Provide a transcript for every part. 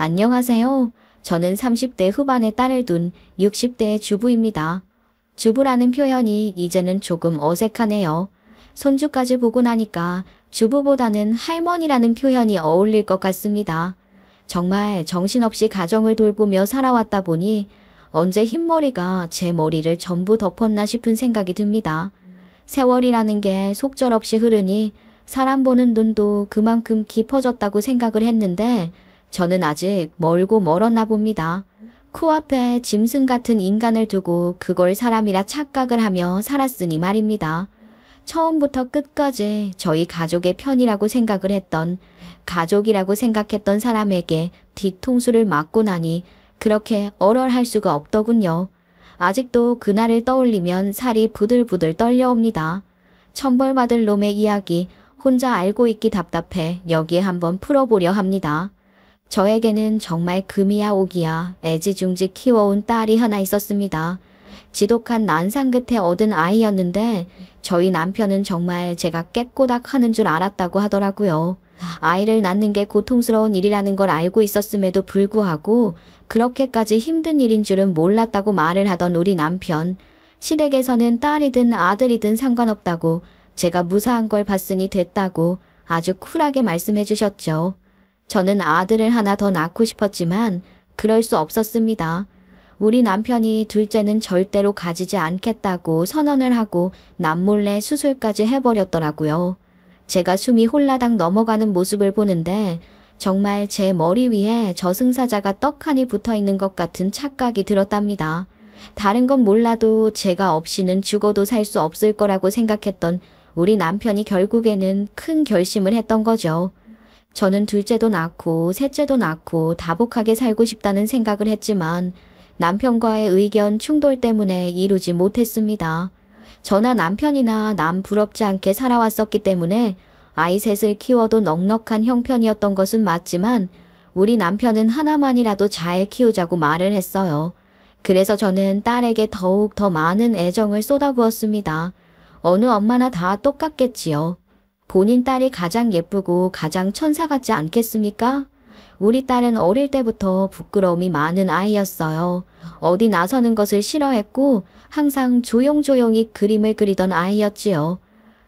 안녕하세요. 저는 30대 후반의 딸을 둔 60대의 주부입니다. 주부라는 표현이 이제는 조금 어색하네요. 손주까지 보고 나니까 주부보다는 할머니라는 표현이 어울릴 것 같습니다. 정말 정신없이 가정을 돌보며 살아왔다 보니 언제 흰머리가 제 머리를 전부 덮었나 싶은 생각이 듭니다. 세월이라는 게 속절없이 흐르니 사람 보는 눈도 그만큼 깊어졌다고 생각을 했는데 저는 아직 멀고 멀었나 봅니다. 코앞에 짐승 같은 인간을 두고 그걸 사람이라 착각을 하며 살았으니 말입니다. 처음부터 끝까지 저희 가족의 편이라고 생각을 했던, 가족이라고 생각했던 사람에게 뒤통수를 맞고 나니 그렇게 얼얼할 수가 없더군요. 아직도 그날을 떠올리면 살이 부들부들 떨려옵니다. 천벌받을 놈의 이야기 혼자 알고 있기 답답해 여기에 한번 풀어보려 합니다. 저에게는 정말 금이야 오기야 애지중지 키워온 딸이 하나 있었습니다. 지독한 난상 끝에 얻은 아이였는데 저희 남편은 정말 제가 깨꼬닥 하는 줄 알았다고 하더라고요. 아이를 낳는 게 고통스러운 일이라는 걸 알고 있었음에도 불구하고 그렇게까지 힘든 일인 줄은 몰랐다고 말을 하던 우리 남편. 시댁에서는 딸이든 아들이든 상관없다고, 제가 무사한 걸 봤으니 됐다고 아주 쿨하게 말씀해 주셨죠. 저는 아들을 하나 더 낳고 싶었지만 그럴 수 없었습니다. 우리 남편이 둘째는 절대로 가지지 않겠다고 선언을 하고 남몰래 수술까지 해버렸더라고요. 제가 숨이 홀라당 넘어가는 모습을 보는데 정말 제 머리 위에 저승사자가 떡하니 붙어있는 것 같은 착각이 들었답니다. 다른 건 몰라도 제가 없이는 죽어도 살 수 없을 거라고 생각했던 우리 남편이 결국에는 큰 결심을 했던 거죠. 저는 둘째도 낳고 셋째도 낳고 다복하게 살고 싶다는 생각을 했지만 남편과의 의견 충돌 때문에 이루지 못했습니다. 저나 남편이나 남 부럽지 않게 살아왔었기 때문에 아이 셋을 키워도 넉넉한 형편이었던 것은 맞지만 우리 남편은 하나만이라도 잘 키우자고 말을 했어요. 그래서 저는 딸에게 더욱 더 많은 애정을 쏟아부었습니다. 어느 엄마나 다 똑같겠지요. 본인 딸이 가장 예쁘고 가장 천사 같지 않겠습니까? 우리 딸은 어릴 때부터 부끄러움이 많은 아이였어요. 어디 나서는 것을 싫어했고 항상 조용조용히 그림을 그리던 아이였지요.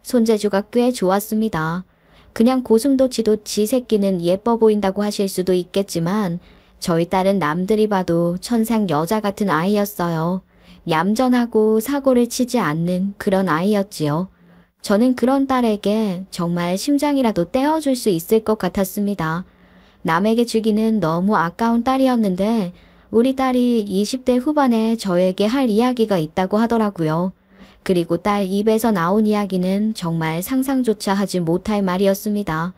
손재주가 꽤 좋았습니다. 그냥 고슴도치도 지 새끼는 예뻐 보인다고 하실 수도 있겠지만 저희 딸은 남들이 봐도 천상 여자 같은 아이였어요. 얌전하고 사고를 치지 않는 그런 아이였지요. 저는 그런 딸에게 정말 심장이라도 떼어줄 수 있을 것 같았습니다. 남에게 주기는 너무 아까운 딸이었는데 우리 딸이 20대 후반에 저에게 할 이야기가 있다고 하더라고요. 그리고 딸 입에서 나온 이야기는 정말 상상조차 하지 못할 말이었습니다.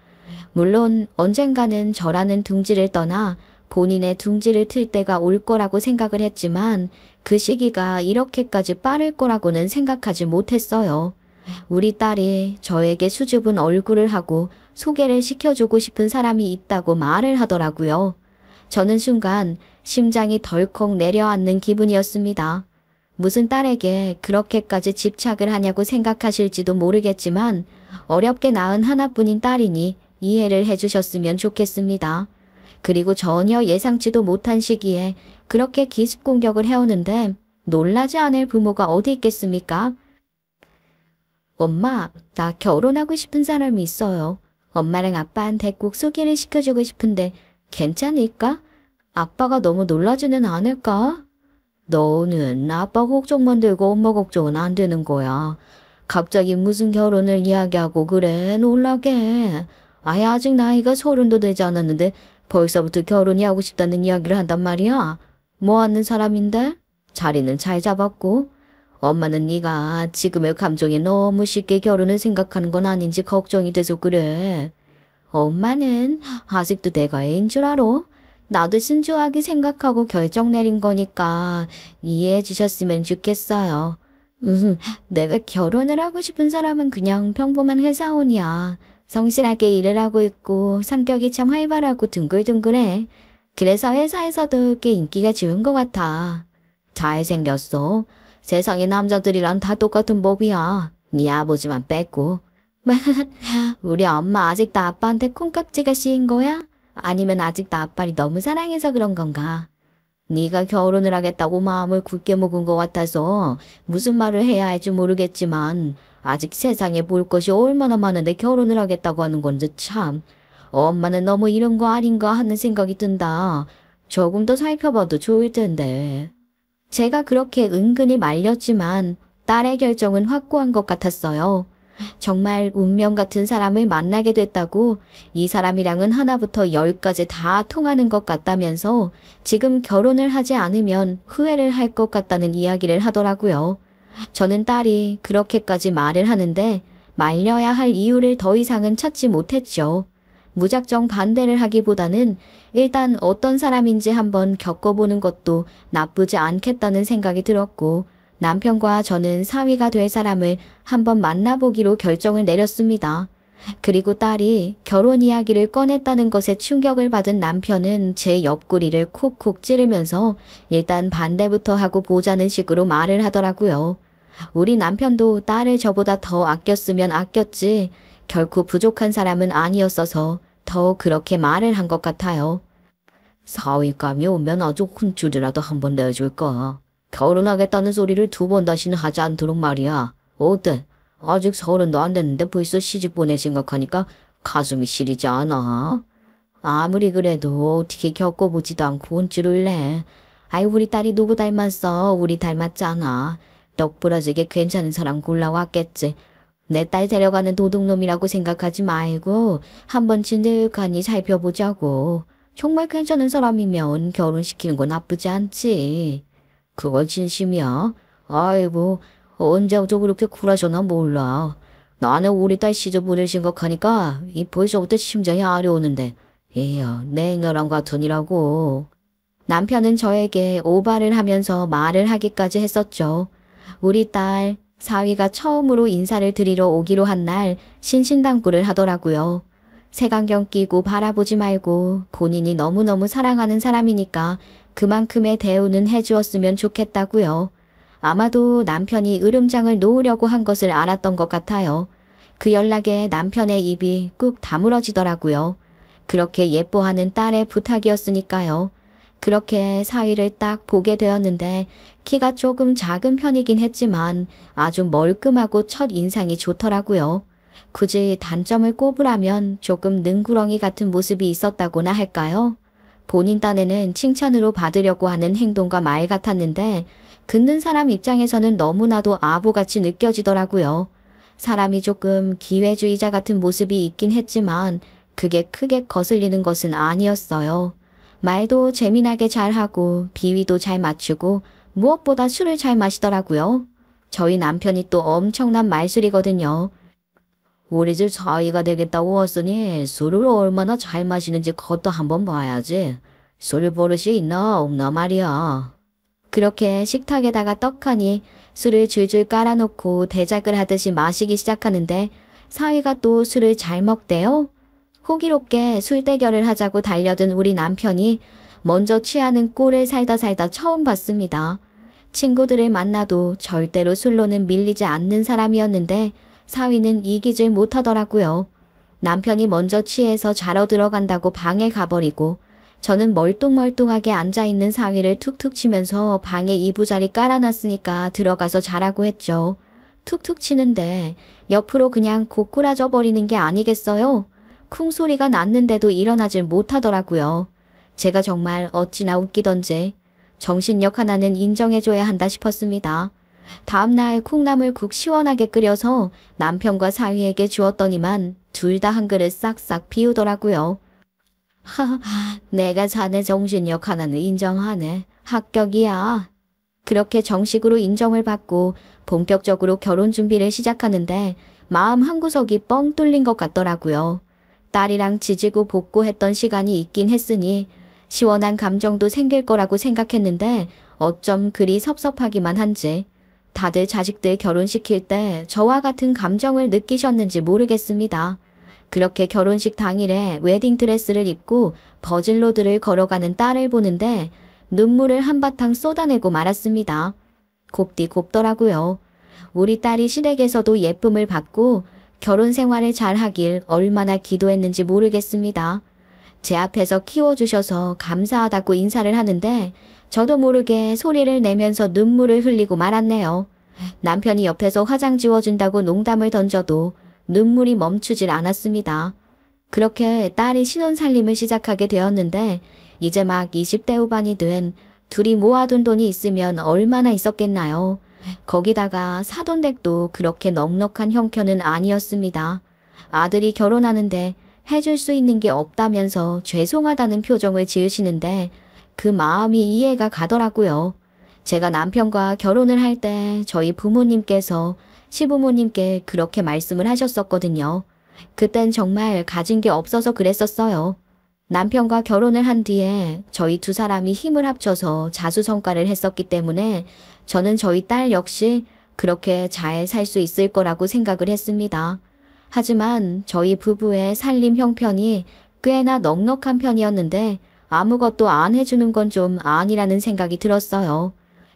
물론 언젠가는 저라는 둥지를 떠나 본인의 둥지를 틀 때가 올 거라고 생각을 했지만 그 시기가 이렇게까지 빠를 거라고는 생각하지 못했어요. 우리 딸이 저에게 수줍은 얼굴을 하고 소개를 시켜주고 싶은 사람이 있다고 말을 하더라고요. 저는 순간 심장이 덜컥 내려앉는 기분이었습니다. 무슨 딸에게 그렇게까지 집착을 하냐고 생각하실지도 모르겠지만 어렵게 낳은 하나뿐인 딸이니 이해를 해주셨으면 좋겠습니다. 그리고 전혀 예상치도 못한 시기에 그렇게 기습 공격을 해오는데 놀라지 않을 부모가 어디 있겠습니까? 엄마, 나 결혼하고 싶은 사람이 있어요. 엄마랑 아빠한테 꼭 소개를 시켜주고 싶은데 괜찮을까? 아빠가 너무 놀라지는 않을까? 너는 아빠 걱정만 되고 엄마 걱정은 안 되는 거야. 갑자기 무슨 결혼을 이야기하고 그래, 놀라게. 아예 아직 나이가 30도 되지 않았는데 벌써부터 결혼이 하고 싶다는 이야기를 한단 말이야. 뭐 하는 사람인데? 자리는 잘 잡았고. 엄마는 네가 지금의 감정에 너무 쉽게 결혼을 생각하는 건 아닌지 걱정이 돼서 그래. 엄마는 아직도 내가 애인 줄 알아? 나도 순수하게 생각하고 결정 내린 거니까 이해해 주셨으면 좋겠어요. 내가 결혼을 하고 싶은 사람은 그냥 평범한 회사원이야. 성실하게 일을 하고 있고 성격이 참 활발하고 둥글둥글해. 그래서 회사에서도 꽤 인기가 좋은 것 같아. 잘생겼어. 세상의 남자들이랑 다 똑같은 법이야. 네 아버지만 뺐고. 우리 엄마 아직도 아빠한테 콩깍지가 씌인 거야? 아니면 아직 나 아빠를 너무 사랑해서 그런 건가? 네가 결혼을 하겠다고 마음을 굳게 먹은 것 같아서 무슨 말을 해야 할지 모르겠지만 아직 세상에 볼 것이 얼마나 많은데 결혼을 하겠다고 하는 건지 참. 엄마는 너무 이런 거 아닌가 하는 생각이 든다. 조금 더 살펴봐도 좋을 텐데. 제가 그렇게 은근히 말렸지만 딸의 결정은 확고한 것 같았어요. 정말 운명 같은 사람을 만나게 됐다고 이 사람이랑은 하나부터 열까지 다 통하는 것 같다면서 지금 결혼을 하지 않으면 후회를 할 것 같다는 이야기를 하더라고요. 저는 딸이 그렇게까지 말을 하는데 말려야 할 이유를 더 이상은 찾지 못했죠. 무작정 반대를 하기보다는 일단 어떤 사람인지 한번 겪어보는 것도 나쁘지 않겠다는 생각이 들었고 남편과 저는 사위가 될 사람을 한번 만나보기로 결정을 내렸습니다. 그리고 딸이 결혼 이야기를 꺼냈다는 것에 충격을 받은 남편은 제 옆구리를 콕콕 찌르면서 일단 반대부터 하고 보자는 식으로 말을 하더라고요. 우리 남편도 딸을 저보다 더 아꼈으면 아꼈지 결코 부족한 사람은 아니었어서 더 그렇게 말을 한 것 같아요. 사위감이 오면 아주 혼쭐이라도 한번 내줄까. 결혼하겠다는 소리를 두 번 다시는 하지 않도록 말이야. 어때? 아직 30도 안 됐는데 벌써 시집 보낼 생각하니까 가슴이 시리지 않아? 아무리 그래도 어떻게 겪어보지도 않고 혼쭐을 내. 아이 우리 딸이 누구 닮았어? 우리 닮았잖아. 떡부러지게 괜찮은 사람 골라왔겠지. 내 딸 데려가는 도둑놈이라고 생각하지 말고 한번 진득하니 살펴보자고. 정말 괜찮은 사람이면 결혼시키는 건 나쁘지 않지. 그거 진심이야? 아이고 언제부터 그렇게 쿨하셨나 몰라. 나는 우리 딸 시집 보낼 생각하니까 이 벌써부터 심장이 아려오는데 에휴 냉혈한 같으니라고. 남편은 저에게 오바를 하면서 말을 하기까지 했었죠. 우리 딸 사위가 처음으로 인사를 드리러 오기로 한 날 신신당부를 하더라고요. 색안경 끼고 바라보지 말고 본인이 너무너무 사랑하는 사람이니까 그만큼의 대우는 해주었으면 좋겠다고요. 아마도 남편이 으름장을 놓으려고 한 것을 알았던 것 같아요. 그 연락에 남편의 입이 꾹 다물어지더라고요. 그렇게 예뻐하는 딸의 부탁이었으니까요. 그렇게 사위를 딱 보게 되었는데 키가 조금 작은 편이긴 했지만 아주 멀끔하고 첫 인상이 좋더라고요. 굳이 단점을 꼽으라면 조금 능구렁이 같은 모습이 있었다고나 할까요? 본인 딴에는 칭찬으로 받으려고 하는 행동과 말 같았는데 듣는 사람 입장에서는 너무나도 아부같이 느껴지더라고요. 사람이 조금 기회주의자 같은 모습이 있긴 했지만 그게 크게 거슬리는 것은 아니었어요. 말도 재미나게 잘하고 비위도 잘 맞추고 무엇보다 술을 잘 마시더라고요. 저희 남편이 또 엄청난 말술이거든요. 우리 집 사위가 되겠다고 왔으니 술을 얼마나 잘 마시는지 그것도 한번 봐야지. 술 버릇이 있나 없나 말이야. 그렇게 식탁에다가 떡하니 술을 줄줄 깔아놓고 대작을 하듯이 마시기 시작하는데 사위가 또 술을 잘 먹대요. 호기롭게 술 대결을 하자고 달려든 우리 남편이 먼저 취하는 꼴을 살다 처음 봤습니다. 친구들을 만나도 절대로 술로는 밀리지 않는 사람이었는데 사위는 이기질 못하더라고요. 남편이 먼저 취해서 자러 들어간다고 방에 가버리고 저는 멀뚱멀뚱하게 앉아있는 사위를 툭툭 치면서 방에 이부자리 깔아놨으니까 들어가서 자라고 했죠. 툭툭 치는데 옆으로 그냥 고꾸라져 버리는 게 아니겠어요? 쿵 소리가 났는데도 일어나질 못하더라고요. 제가 정말 어찌나 웃기던지 정신력 하나는 인정해줘야 한다 싶었습니다. 다음날 콩나물국 시원하게 끓여서 남편과 사위에게 주었더니만 둘 다 한 그릇 싹싹 비우더라고요. 하하, 내가 자네 정신력 하나는 인정하네. 합격이야. 그렇게 정식으로 인정을 받고 본격적으로 결혼 준비를 시작하는데 마음 한구석이 뻥 뚫린 것 같더라고요. 딸이랑 지지고 볶고 했던 시간이 있긴 했으니 시원한 감정도 생길 거라고 생각했는데 어쩜 그리 섭섭하기만 한지. 다들 자식들 결혼시킬 때 저와 같은 감정을 느끼셨는지 모르겠습니다. 그렇게 결혼식 당일에 웨딩드레스를 입고 버질로드를 걸어가는 딸을 보는데 눈물을 한바탕 쏟아내고 말았습니다. 곱디 곱더라고요. 우리 딸이 시댁에서도 예쁨을 받고 결혼 생활을 잘하길 얼마나 기도했는지 모르겠습니다. 제 앞에서 키워주셔서 감사하다고 인사를 하는데 저도 모르게 소리를 내면서 눈물을 흘리고 말았네요. 남편이 옆에서 화장 지워준다고 농담을 던져도 눈물이 멈추질 않았습니다. 그렇게 딸이 신혼살림을 시작하게 되었는데 이제 막 20대 후반이 된 둘이 모아둔 돈이 있으면 얼마나 있었겠나요? 거기다가 사돈댁도 그렇게 넉넉한 형편은 아니었습니다. 아들이 결혼하는데 해줄 수 있는 게 없다면서 죄송하다는 표정을 지으시는데 그 마음이 이해가 가더라고요. 제가 남편과 결혼을 할 때 저희 부모님께서 시부모님께 그렇게 말씀을 하셨었거든요. 그땐 정말 가진 게 없어서 그랬었어요. 남편과 결혼을 한 뒤에 저희 두 사람이 힘을 합쳐서 자수성가를 했었기 때문에 저는 저희 딸 역시 그렇게 잘 살 수 있을 거라고 생각을 했습니다. 하지만 저희 부부의 살림 형편이 꽤나 넉넉한 편이었는데 아무것도 안 해주는 건 좀 아니라는 생각이 들었어요.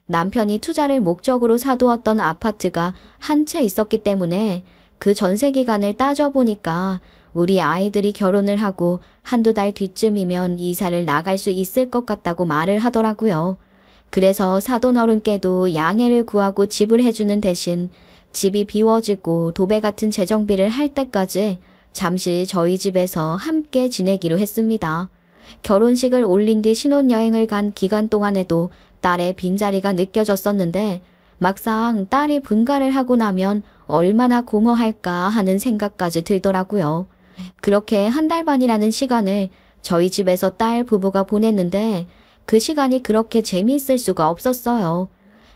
남편이 투자를 목적으로 사두었던 아파트가 한 채 있었기 때문에 그 전세 기간을 따져보니까 우리 아이들이 결혼을 하고 한두 달 뒤쯤이면 이사를 나갈 수 있을 것 같다고 말을 하더라고요. 그래서 사돈 어른께도 양해를 구하고 집을 해주는 대신 집이 비워지고 도배 같은 재정비를 할 때까지 잠시 저희 집에서 함께 지내기로 했습니다. 결혼식을 올린 뒤 신혼여행을 간 기간 동안에도 딸의 빈자리가 느껴졌었는데 막상 딸이 분가를 하고 나면 얼마나 고마할까 하는 생각까지 들더라고요. 그렇게 한 달 반이라는 시간을 저희 집에서 딸 부부가 보냈는데 그 시간이 그렇게 재미있을 수가 없었어요.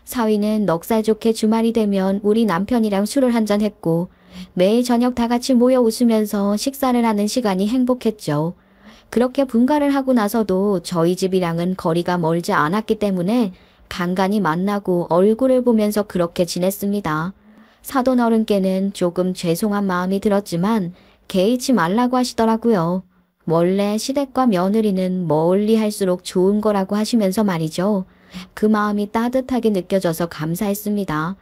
사위는 넉살 좋게 주말이 되면 우리 남편이랑 술을 한잔 했고 매일 저녁 다 같이 모여 웃으면서 식사를 하는 시간이 행복했죠. 그렇게 분가를 하고 나서도 저희 집이랑은 거리가 멀지 않았기 때문에 간간히 만나고 얼굴을 보면서 그렇게 지냈습니다. 사돈 어른께는 조금 죄송한 마음이 들었지만 개의치 말라고 하시더라고요. 원래 시댁과 며느리는 멀리 할수록 좋은 거라고 하시면서 말이죠. 그 마음이 따뜻하게 느껴져서 감사했습니다.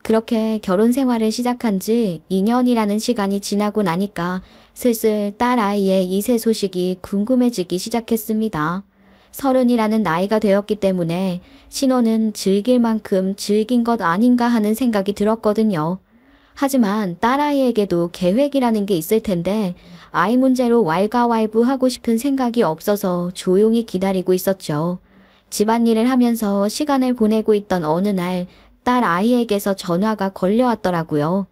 그렇게 결혼 생활을 시작한 지 2년이라는 시간이 지나고 나니까 슬슬 딸 아이의 이세 소식이 궁금해지기 시작했습니다. 30이라는 나이가 되었기 때문에 신혼은 즐길 만큼 즐긴 것 아닌가 하는 생각이 들었거든요. 하지만 딸아이에게도 계획이라는 게 있을 텐데 아이 문제로 왈가왈부하고 싶은 생각이 없어서 조용히 기다리고 있었죠. 집안일을 하면서 시간을 보내고 있던 어느 날 딸 아이에게서 전화가 걸려왔더라고요.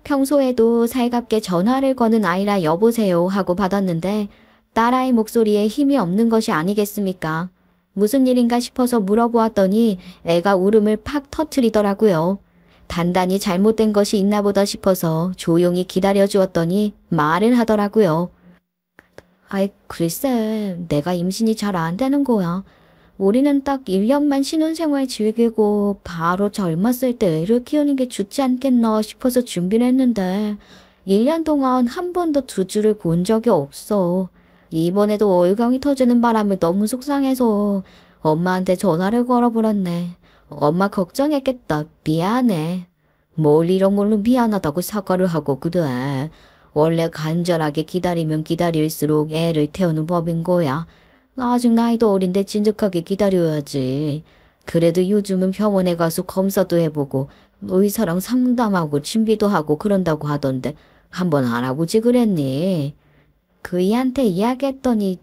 평소에도 살갑게 전화를 거는 아이라 여보세요 하고 받았는데 딸아이 목소리에 힘이 없는 것이 아니겠습니까? 무슨 일인가 싶어서 물어보았더니 애가 울음을 팍 터트리더라고요. 단단히 잘못된 것이 있나 보다 싶어서 조용히 기다려주었더니 말을 하더라고요. 아이 글쎄 내가 임신이 잘 안 되는 거야. 우리는 딱 1년만 신혼생활 즐기고 바로 젊었을 때 애를 키우는 게 좋지 않겠나 싶어서 준비를 했는데 1년 동안 한 번도 두 줄을 본 적이 없어. 이번에도 월광이 터지는 바람에 너무 속상해서 엄마한테 전화를 걸어버렸네. 엄마 걱정했겠다. 미안해. 뭘 이런 걸로 미안하다고 사과를 하고 그래. 원래 간절하게 기다리면 기다릴수록 애를 태우는 법인 거야. 아직 나이도 어린데 진득하게 기다려야지. 그래도 요즘은 병원에 가서 검사도 해보고 의사랑 상담하고 준비도 하고 그런다고 하던데 한번 알아보지 그랬니? 그이한테 이야기했더니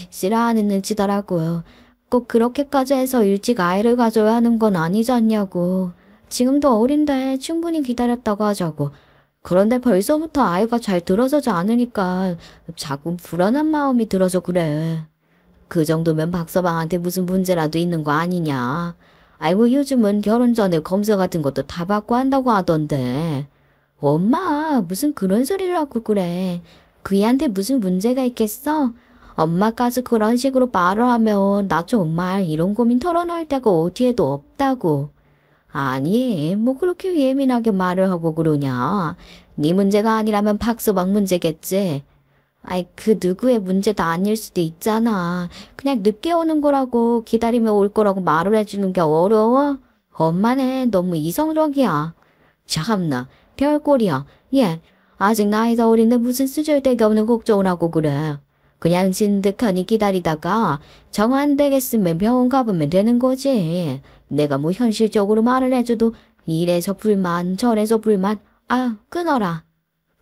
싫어하는 눈치더라고요. 꼭 그렇게까지 해서 일찍 아이를 가져야 하는 건 아니지 않냐고. 지금도 어린데 충분히 기다렸다고 하자고. 그런데 벌써부터 아이가 잘 들어서지 않으니까 자꾸 불안한 마음이 들어서 그래. 그 정도면 박서방한테 무슨 문제라도 있는 거 아니냐. 아이고 요즘은 결혼 전에 검사 같은 것도 다 받고 한다고 하던데. 엄마 무슨 그런 소리를 하고 그래. 그이한테 무슨 문제가 있겠어? 엄마까지 그런 식으로 말을 하면 나 정말 이런 고민 털어놓을 데가 어디에도 없다고. 아니 뭐 그렇게 예민하게 말을 하고 그러냐. 네 문제가 아니라면 박서방 문제겠지. 아이 그 누구의 문제도 아닐 수도 있잖아. 그냥 늦게 오는 거라고 기다리면 올 거라고 말을 해주는 게 어려워? 엄마는 너무 이성적이야. 참나 별꼴이야. 얘 아직 나이가 어린데 무슨 쓰잘데기 없는 걱정을 하고 그래. 그냥 진득하니 기다리다가 정 안 되겠으면 병원 가보면 되는 거지. 내가 뭐 현실적으로 말을 해줘도 이래서 불만 저래서 불만. 아, 끊어라.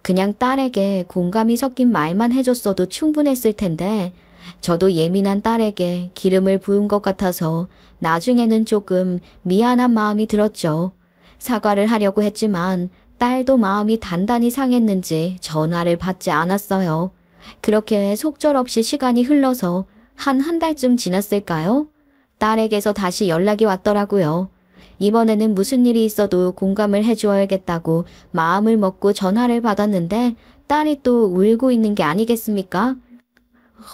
그냥 딸에게 공감이 섞인 말만 해줬어도 충분했을 텐데 저도 예민한 딸에게 기름을 부은 것 같아서 나중에는 조금 미안한 마음이 들었죠. 사과를 하려고 했지만 딸도 마음이 단단히 상했는지 전화를 받지 않았어요. 그렇게 속절없이 시간이 흘러서 한 달쯤 지났을까요? 딸에게서 다시 연락이 왔더라고요. 이번에는 무슨 일이 있어도 공감을 해주어야겠다고 마음을 먹고 전화를 받았는데 딸이 또 울고 있는 게 아니겠습니까?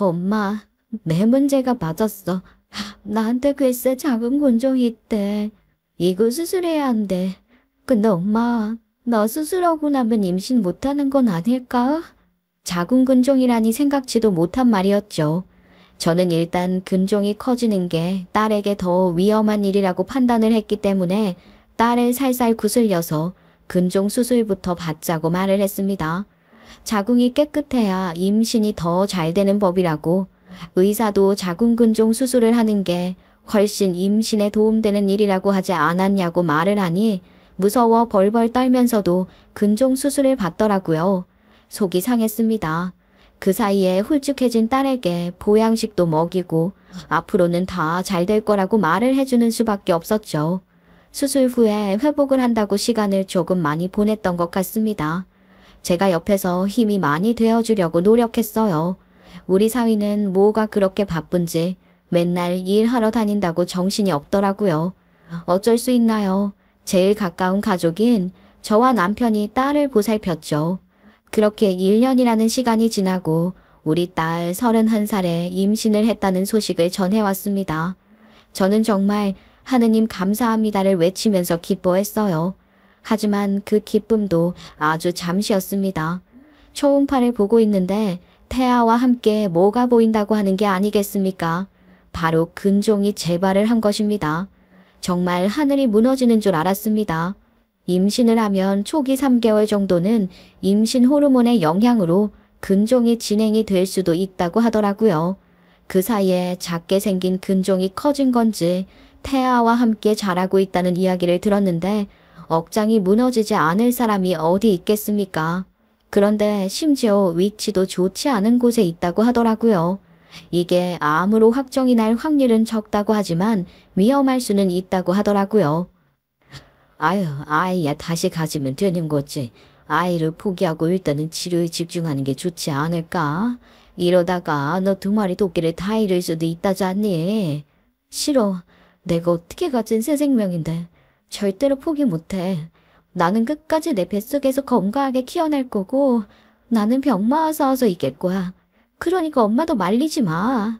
엄마, 내 문제가 맞았어. 나한테 글쎄 작은 곤종이 있대. 이거 수술해야 한대. 근데 엄마, 너 수술하고 나면 임신 못하는 건 아닐까? 작은 근종이라니 생각지도 못한 말이었죠. 저는 일단 근종이 커지는 게 딸에게 더 위험한 일이라고 판단을 했기 때문에 딸을 살살 구슬려서 근종 수술부터 받자고 말을 했습니다. 자궁이 깨끗해야 임신이 더 잘 되는 법이라고, 의사도 자궁 근종 수술을 하는 게 훨씬 임신에 도움되는 일이라고 하지 않았냐고 말을 하니 무서워 벌벌 떨면서도 근종 수술을 받더라고요. 속이 상했습니다. 그 사이에 홀쭉해진 딸에게 보양식도 먹이고 앞으로는 다 잘 될 거라고 말을 해주는 수밖에 없었죠. 수술 후에 회복을 한다고 시간을 조금 많이 보냈던 것 같습니다. 제가 옆에서 힘이 많이 되어주려고 노력했어요. 우리 사위는 뭐가 그렇게 바쁜지 맨날 일하러 다닌다고 정신이 없더라고요. 어쩔 수 있나요? 제일 가까운 가족인 저와 남편이 딸을 보살폈죠. 그렇게 1년이라는 시간이 지나고 우리 딸 31살에 임신을 했다는 소식을 전해왔습니다. 저는 정말 하느님 감사합니다를 외치면서 기뻐했어요. 하지만 그 기쁨도 아주 잠시였습니다. 초음파를 보고 있는데 태아와 함께 뭐가 보인다고 하는 게 아니겠습니까? 바로 근종이 재발을 한 것입니다. 정말 하늘이 무너지는 줄 알았습니다. 임신을 하면 초기 3개월 정도는 임신 호르몬의 영향으로 근종이 진행이 될 수도 있다고 하더라고요. 그 사이에 작게 생긴 근종이 커진 건지 태아와 함께 자라고 있다는 이야기를 들었는데 억장이 무너지지 않을 사람이 어디 있겠습니까? 그런데 심지어 위치도 좋지 않은 곳에 있다고 하더라고요. 이게 암으로 확정이 날 확률은 적다고 하지만 위험할 수는 있다고 하더라고요. 아유, 아이야 다시 가지면 되는 거지. 아이를 포기하고 일단은 치료에 집중하는 게 좋지 않을까? 이러다가 너 2마리 토끼를 다 잃을 수도 있다지 않니? 싫어. 내가 어떻게 가진 새 생명인데. 절대로 포기 못해. 나는 끝까지 내 뱃속에서 건강하게 키워낼 거고 나는 병마와 싸워서 이길 거야. 그러니까 엄마도 말리지 마.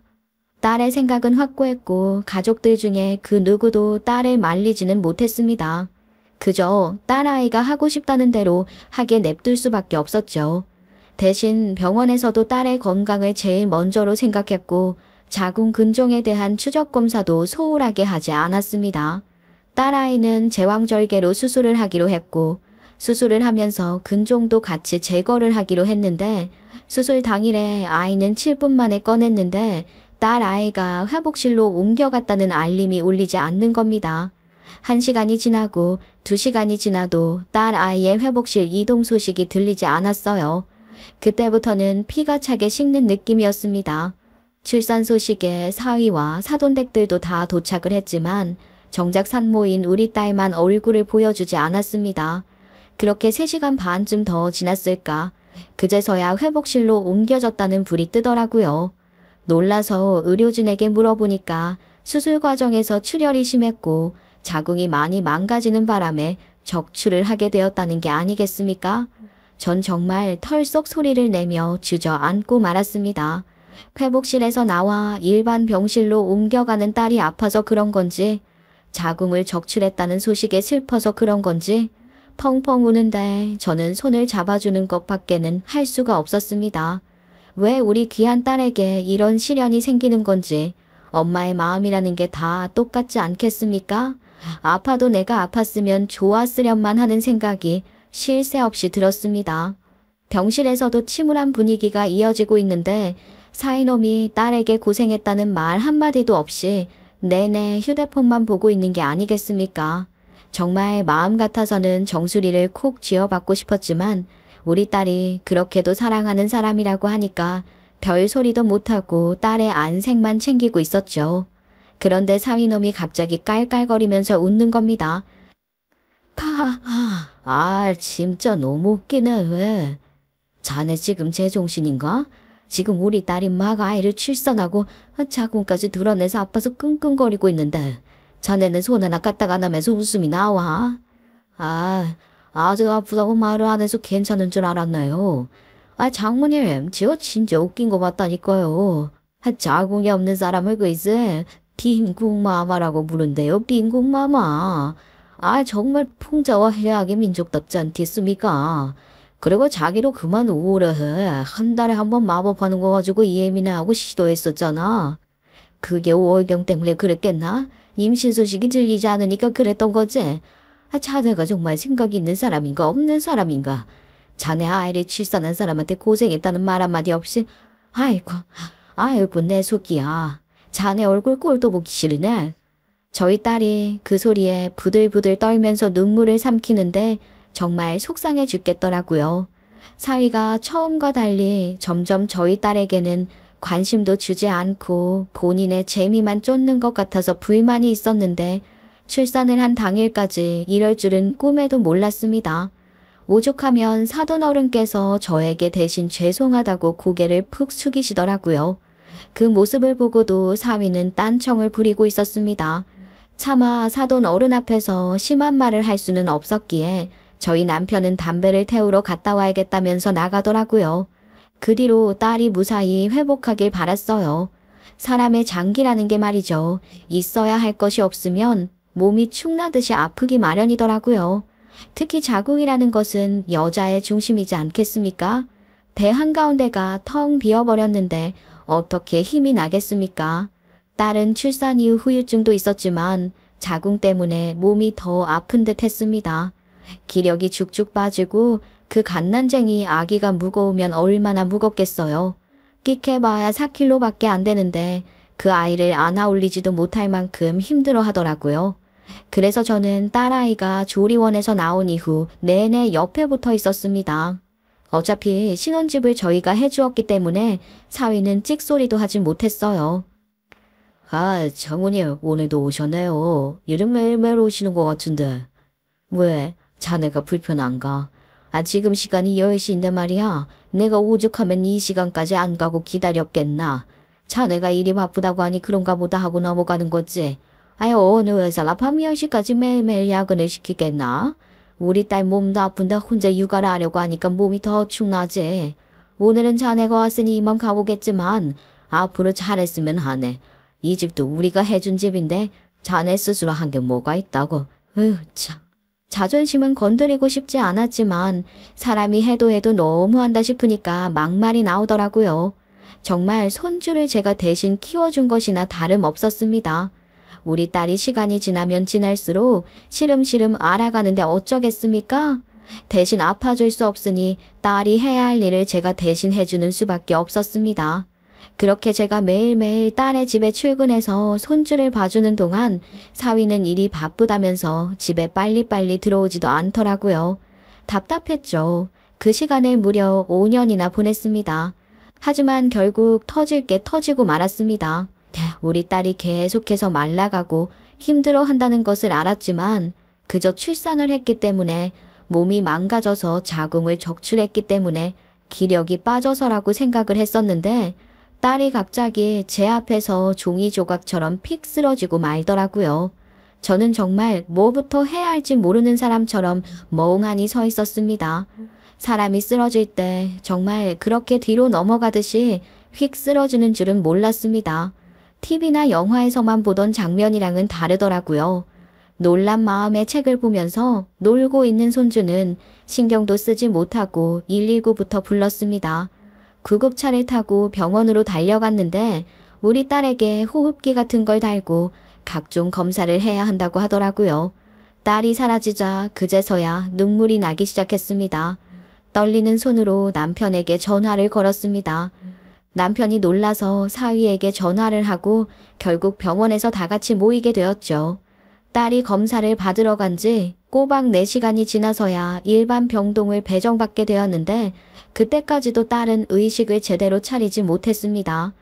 딸의 생각은 확고했고 가족들 중에 그 누구도 딸을 말리지는 못했습니다. 그저 딸아이가 하고 싶다는 대로 하게 냅둘 수밖에 없었죠. 대신 병원에서도 딸의 건강을 제일 먼저로 생각했고 자궁 근종에 대한 추적 검사도 소홀하게 하지 않았습니다. 딸아이는 제왕절개로 수술을 하기로 했고 수술을 하면서 근종도 같이 제거를 하기로 했는데 수술 당일에 아이는 7분 만에 꺼냈는데 딸아이가 회복실로 옮겨갔다는 알림이 울리지 않는 겁니다. 1시간이 지나고 2시간이 지나도 딸아이의 회복실 이동 소식이 들리지 않았어요. 그때부터는 피가 차게 식는 느낌이었습니다. 출산 소식에 사위와 사돈댁들도 다 도착을 했지만 정작 산모인 우리 딸만 얼굴을 보여주지 않았습니다. 그렇게 3시간 반쯤 더 지났을까? 그제서야 회복실로 옮겨졌다는 불이 뜨더라고요. 놀라서 의료진에게 물어보니까 수술 과정에서 출혈이 심했고 자궁이 많이 망가지는 바람에 적출을 하게 되었다는 게 아니겠습니까? 전 정말 털썩 소리를 내며 주저앉고 말았습니다. 회복실에서 나와 일반 병실로 옮겨가는 딸이 아파서 그런 건지 자궁을 적출했다는 소식에 슬퍼서 그런 건지 펑펑 우는데 저는 손을 잡아주는 것밖에는 할 수가 없었습니다. 왜 우리 귀한 딸에게 이런 시련이 생기는 건지 엄마의 마음이라는 게 다 똑같지 않겠습니까? 아파도 내가 아팠으면 좋았으련만 하는 생각이 쉴 새 없이 들었습니다. 병실에서도 침울한 분위기가 이어지고 있는데 사이놈이 딸에게 고생했다는 말 한마디도 없이 내내 휴대폰만 보고 있는 게 아니겠습니까? 정말 마음 같아서는 정수리를 콕 쥐어받고 싶었지만 우리 딸이 그렇게도 사랑하는 사람이라고 하니까 별 소리도 못하고 딸의 안색만 챙기고 있었죠. 그런데 사위놈이 갑자기 깔깔거리면서 웃는 겁니다. 진짜 너무 웃기네, 왜? 자네 지금 제정신인가? 지금 우리 딸이 막 아이를 출산하고 자궁까지 드러내서 아파서 끙끙거리고 있는데 자네는 손 하나 까딱 안 하면서 웃음이 나와. 아주 아프다고 말을 안 해서 괜찮은 줄 알았나요? 장모님, 저 진짜 웃긴 거 같다니까요. 자궁이 없는 사람을 글쎄 빈궁마마라고 부른대요, 빈궁마마. 정말 풍자와 해악의 민족답지 않겠습니까? 그리고 자기로 그만 우울해. 한 달에 한 번 마법하는 거 가지고 예민해하고 시도했었잖아. 그게 오월경 때문에 그랬겠나? 임신 소식이 들리지 않으니까 그랬던 거지. 자네가 정말 생각이 있는 사람인가 없는 사람인가? 자네 아이를 출산한 사람한테 고생했다는 말 한마디 없이 아이고 내 속이야. 자네 얼굴 꼴도 보기 싫으네. 저희 딸이 그 소리에 부들부들 떨면서 눈물을 삼키는데 정말 속상해 죽겠더라고요. 사위가 처음과 달리 점점 저희 딸에게는 관심도 주지 않고 본인의 재미만 쫓는 것 같아서 불만이 있었는데 출산을 한 당일까지 이럴 줄은 꿈에도 몰랐습니다. 오죽하면 사돈어른께서 저에게 대신 죄송하다고 고개를 푹 숙이시더라고요. 그 모습을 보고도 사위는 딴청을 부리고 있었습니다. 차마 사돈어른 앞에서 심한 말을 할 수는 없었기에 저희 남편은 담배를 태우러 갔다 와야겠다면서 나가더라고요. 그 뒤로 딸이 무사히 회복하길 바랐어요. 사람의 장기라는 게 말이죠. 있어야 할 것이 없으면 몸이 축나듯이 아프기 마련이더라고요. 특히 자궁이라는 것은 여자의 중심이지 않겠습니까? 배 한가운데가 텅 비어버렸는데 어떻게 힘이 나겠습니까? 딸은 출산 이후 후유증도 있었지만 자궁 때문에 몸이 더 아픈 듯 했습니다. 기력이 죽죽 빠지고 그 갓난쟁이 아기가 무거우면 얼마나 무겁겠어요. 끽해봐야 4kg밖에 안 되는데 그 아이를 안아 올리지도 못할 만큼 힘들어 하더라고요. 그래서 저는 딸아이가 조리원에서 나온 이후 내내 옆에 붙어 있었습니다. 어차피 신혼집을 저희가 해주었기 때문에 사위는 찍소리도 하지 못했어요. 장모님 오늘도 오셨네요. 요즘 매일매일 오시는 것 같은데. 왜? 자네가 불편한가? 지금 시간이 10시인데 말이야. 내가 오죽하면 이 시간까지 안 가고 기다렸겠나? 자네가 일이 바쁘다고 하니 그런가 보다 하고 넘어가는 거지. 어느 회사가 밤 10시까지 매일매일 야근을 시키겠나? 우리 딸 몸도 아픈데 혼자 육아를 하려고 하니까 몸이 더 축나지. 오늘은 자네가 왔으니 이만 가보겠지만 앞으로 잘했으면 하네. 이 집도 우리가 해준 집인데 자네 스스로 한 게 뭐가 있다고. 참. 자존심은 건드리고 싶지 않았지만 사람이 해도 너무한다 싶으니까 막말이 나오더라고요. 정말 손주를 제가 대신 키워준 것이나 다름없었습니다. 우리 딸이 시간이 지나면 지날수록 시름시름 알아가는데 어쩌겠습니까? 대신 아파줄 수 없으니 딸이 해야 할 일을 제가 대신 해주는 수밖에 없었습니다. 그렇게 제가 매일매일 딸의 집에 출근해서 손주를 봐주는 동안 사위는 일이 바쁘다면서 집에 빨리빨리 들어오지도 않더라고요. 답답했죠. 그 시간을 무려 5년이나 보냈습니다. 하지만 결국 터질 게 터지고 말았습니다. 우리 딸이 계속해서 말라가고 힘들어한다는 것을 알았지만 그저 출산을 했기 때문에 몸이 망가져서 자궁을 적출했기 때문에 기력이 빠져서라고 생각을 했었는데 딸이 갑자기 제 앞에서 종이 조각처럼 픽 쓰러지고 말더라고요. 저는 정말 뭐부터 해야 할지 모르는 사람처럼 멍하니 서 있었습니다. 사람이 쓰러질 때 정말 그렇게 뒤로 넘어가듯이 휙 쓰러지는 줄은 몰랐습니다. TV나 영화에서만 보던 장면이랑은 다르더라고요. 놀란 마음에 책을 보면서 놀고 있는 손주는 신경도 쓰지 못하고 119부터 불렀습니다. 구급차를 타고 병원으로 달려갔는데 우리 딸에게 호흡기 같은 걸 달고 각종 검사를 해야 한다고 하더라고요. 딸이 사라지자 그제서야 눈물이 나기 시작했습니다. 떨리는 손으로 남편에게 전화를 걸었습니다. 남편이 놀라서 사위에게 전화를 하고 결국 병원에서 다 같이 모이게 되었죠. 딸이 검사를 받으러 간 지 꼬박 4시간이 지나서야 일반 병동을 배정받게 되었는데 그때까지도 딸은 의식을 제대로 차리지 못했습니다.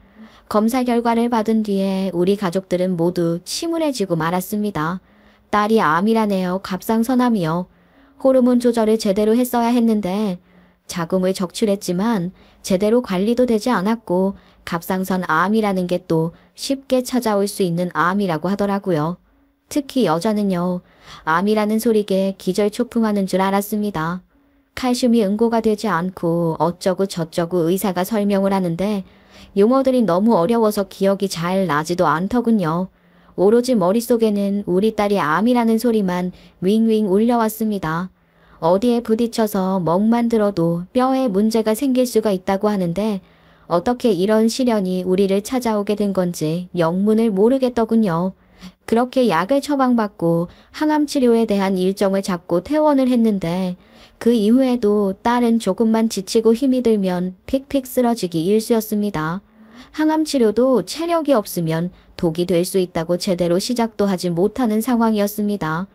검사 결과를 받은 뒤에 우리 가족들은 모두 침울해지고 말았습니다. 딸이 암이라네요. 갑상선암이요. 호르몬 조절을 제대로 했어야 했는데 자궁을 적출했지만 제대로 관리도 되지 않았고 갑상선 암이라는 게 또 쉽게 찾아올 수 있는 암이라고 하더라고요. 특히 여자는요. 암이라는 소리에 기절초풍하는 줄 알았습니다. 칼슘이 응고가 되지 않고 어쩌고 저쩌고 의사가 설명을 하는데 용어들이 너무 어려워서 기억이 잘 나지도 않더군요. 오로지 머릿속에는 우리 딸이 암이라는 소리만 윙윙 울려왔습니다. 어디에 부딪혀서 멍만 들어도 뼈에 문제가 생길 수가 있다고 하는데 어떻게 이런 시련이 우리를 찾아오게 된 건지 영문을 모르겠더군요. 그렇게 약을 처방받고 항암 치료에 대한 일정을 잡고 퇴원을 했는데 그 이후에도 딸은 조금만 지치고 힘이 들면 픽픽 쓰러지기 일쑤였습니다. 항암 치료도 체력이 없으면 독이 될 수 있다고 제대로 시작도 하지 못하는 상황이었습니다.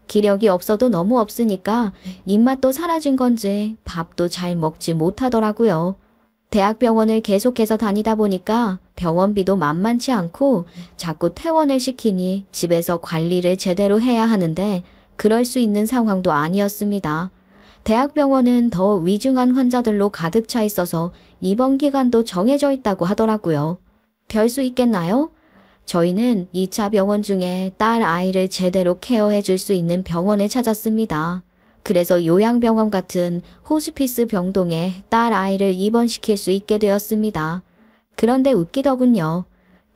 기력이 없어도 너무 없으니까 입맛도 사라진 건지 밥도 잘 먹지 못하더라고요. 대학병원을 계속해서 다니다 보니까 병원비도 만만치 않고 자꾸 퇴원을 시키니 집에서 관리를 제대로 해야 하는데 그럴 수 있는 상황도 아니었습니다. 대학병원은 더 위중한 환자들로 가득 차 있어서 입원 기간도 정해져 있다고 하더라고요. 별 수 있겠나요? 저희는 2차 병원 중에 딸 아이를 제대로 케어해 줄 수 있는 병원을 찾았습니다. 그래서 요양병원 같은 호스피스 병동에 딸 아이를 입원시킬 수 있게 되었습니다. 그런데 웃기더군요.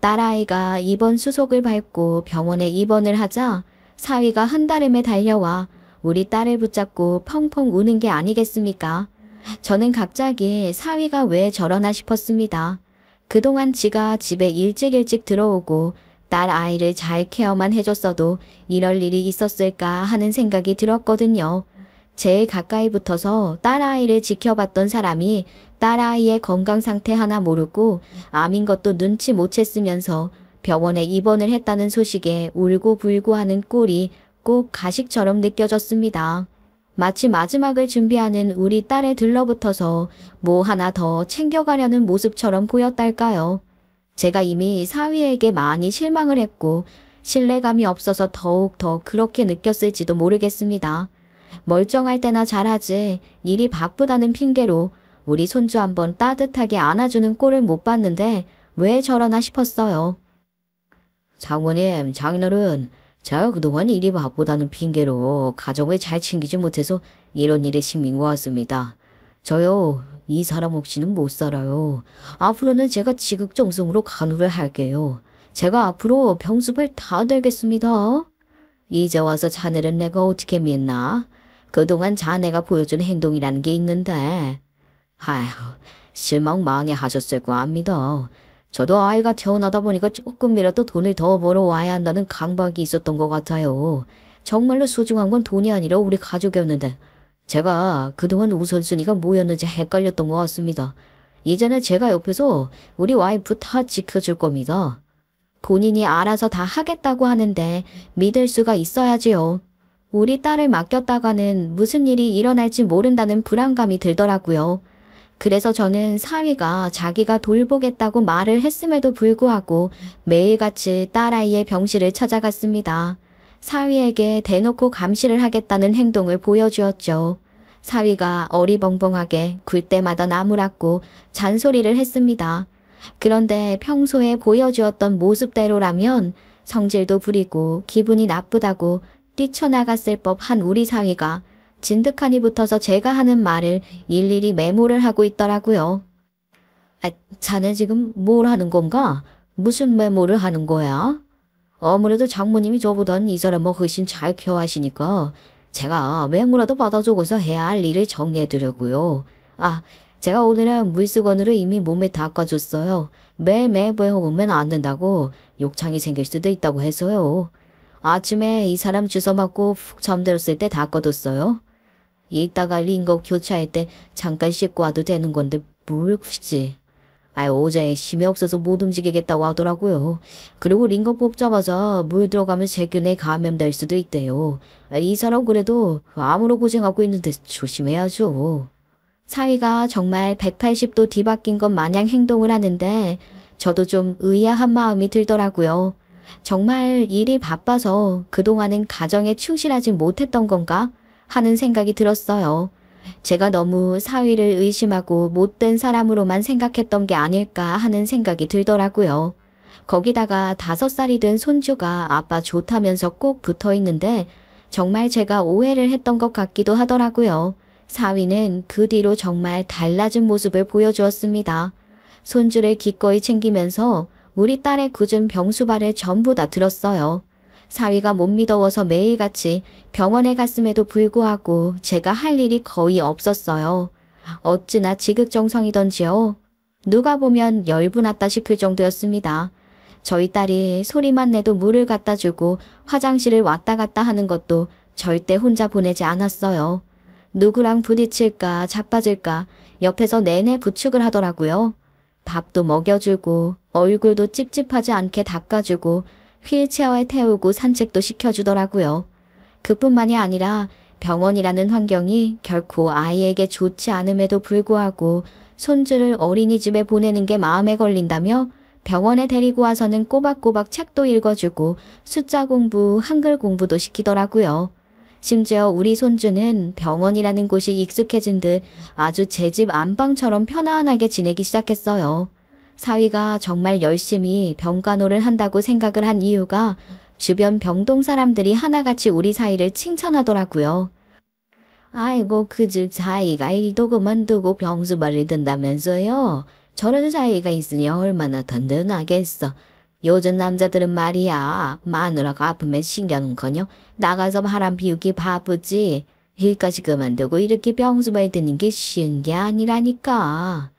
딸 아이가 입원 수속을 밟고 병원에 입원을 하자 사위가 한달음에 달려와 우리 딸을 붙잡고 펑펑 우는 게 아니겠습니까? 저는 갑자기 사위가 왜 저러나 싶었습니다. 그동안 지가 집에 일찍 들어오고 딸 아이를 잘 케어만 해줬어도 이럴 일이 있었을까 하는 생각이 들었거든요. 제일 가까이 붙어서 딸 아이를 지켜봤던 사람이 딸 아이의 건강 상태 하나 모르고 암인 것도 눈치 못 챘으면서 병원에 입원을 했다는 소식에 울고불고 하는 꼴이 꼭 가식처럼 느껴졌습니다. 마치 마지막을 준비하는 우리 딸에 들러붙어서 뭐 하나 더 챙겨가려는 모습처럼 보였달까요. 제가 이미 사위에게 많이 실망을 했고 신뢰감이 없어서 더욱 더 그렇게 느꼈을지도 모르겠습니다. 멀쩡할 때나 잘하지 일이 바쁘다는 핑계로 우리 손주 한번 따뜻하게 안아주는 꼴을 못 봤는데 왜 저러나 싶었어요. 장모님, 장인어른, 제가 그동안 일이 바쁘다는 핑계로 가정을 잘 챙기지 못해서 이런 일에 생긴 것 같습니다. 저요, 이 사람 없이는 못 살아요. 앞으로는 제가 지극정성으로 간호를 할게요. 제가 앞으로 병습을 다 들겠습니다. 이제 와서 자네를 내가 어떻게 믿나? 그동안 자네가 보여준 행동이라는 게 있는데. 아휴, 실망 많이 하셨을 거 압니다. 저도 아이가 태어나다 보니까 조금이라도 돈을 더 벌어와야 한다는 강박이 있었던 것 같아요. 정말로 소중한 건 돈이 아니라 우리 가족이었는데 제가 그동안 우선순위가 뭐였는지 헷갈렸던 것 같습니다. 이제는 제가 옆에서 우리 와이프 다 지켜줄 겁니다. 본인이 알아서 다 하겠다고 하는데 믿을 수가 있어야지요. 우리 딸을 맡겼다가는 무슨 일이 일어날지 모른다는 불안감이 들더라고요. 그래서 저는 사위가 자기가 돌보겠다고 말을 했음에도 불구하고 매일같이 딸아이의 병실을 찾아갔습니다. 사위에게 대놓고 감시를 하겠다는 행동을 보여주었죠. 사위가 어리벙벙하게 굴 때마다 나무랐고 잔소리를 했습니다. 그런데 평소에 보여주었던 모습대로라면 성질도 부리고 기분이 나쁘다고 뛰쳐나갔을 법한 우리 사위가 진득하니 붙어서 제가 하는 말을 일일이 메모를 하고 있더라고요. 자네 지금 뭘 하는 건가? 무슨 메모를 하는 거야? 아무래도 장모님이 저보단 이 사람을 훨씬 잘 케어하시니까 제가 메모라도 받아주고서 해야 할 일을 정리해두려고요. 제가 오늘은 물수건으로 이미 몸에 닦아줬어요. 매일 보면 안 된다고 욕창이 생길 수도 있다고 해서요. 아침에 이 사람 주워 맞고 푹 잠들었을 때 닦아뒀어요. 이따가 링거 교체할 때 잠깐 씻고 와도 되는 건데 뭘 굳이. 어제 힘이 없어서 못 움직이겠다고 하더라고요. 그리고 링거 뽑자마자 물 들어가면 세균에 감염될 수도 있대요. 이 사람 그래도 암으로 고생하고 있는데 조심해야죠. 사위가 정말 180도 뒤바뀐 것 마냥 행동을 하는데 저도 좀 의아한 마음이 들더라고요. 정말 일이 바빠서 그동안은 가정에 충실하지 못했던 건가 하는 생각이 들었어요. 제가 너무 사위를 의심하고 못된 사람으로만 생각했던 게 아닐까 하는 생각이 들더라고요. 거기다가 5살이 된 손주가 아빠 좋다면서 꼭 붙어 있는데 정말 제가 오해를 했던 것 같기도 하더라고요. 사위는 그 뒤로 정말 달라진 모습을 보여주었습니다. 손주를 기꺼이 챙기면서 우리 딸의 굳은 병수발을 전부 다 들었어요. 사위가 못 믿어워서 매일같이 병원에 갔음에도 불구하고 제가 할 일이 거의 없었어요. 어찌나 지극정성이던지요. 누가 보면 열분났다 싶을 정도였습니다. 저희 딸이 소리만 내도 물을 갖다 주고 화장실을 왔다 갔다 하는 것도 절대 혼자 보내지 않았어요. 누구랑 부딪힐까 자빠질까 옆에서 내내 부축을 하더라고요. 밥도 먹여주고 얼굴도 찝찝하지 않게 닦아주고 휠체어에 태우고 산책도 시켜주더라고요. 그뿐만이 아니라 병원이라는 환경이 결코 아이에게 좋지 않음에도 불구하고 손주를 어린이집에 보내는 게 마음에 걸린다며 병원에 데리고 와서는 꼬박꼬박 책도 읽어주고 숫자 공부, 한글 공부도 시키더라고요. 심지어 우리 손주는 병원이라는 곳이 익숙해진 듯 아주 제 집 안방처럼 편안하게 지내기 시작했어요. 사위가 정말 열심히 병간호를 한다고 생각을 한 이유가 주변 병동 사람들이 하나같이 우리 사위를 칭찬하더라고요. 아이고 그 집 사위가 일도 그만두고 병수발을 든다면서요. 저런 사위가 있으니 얼마나 든든하겠어. 요즘 남자들은 말이야 마누라가 아프면 신경은커녕 나가서 바람 피우기 바쁘지. 일까지 그만두고 이렇게 병수발 드는 게 쉬운 게 아니라니까.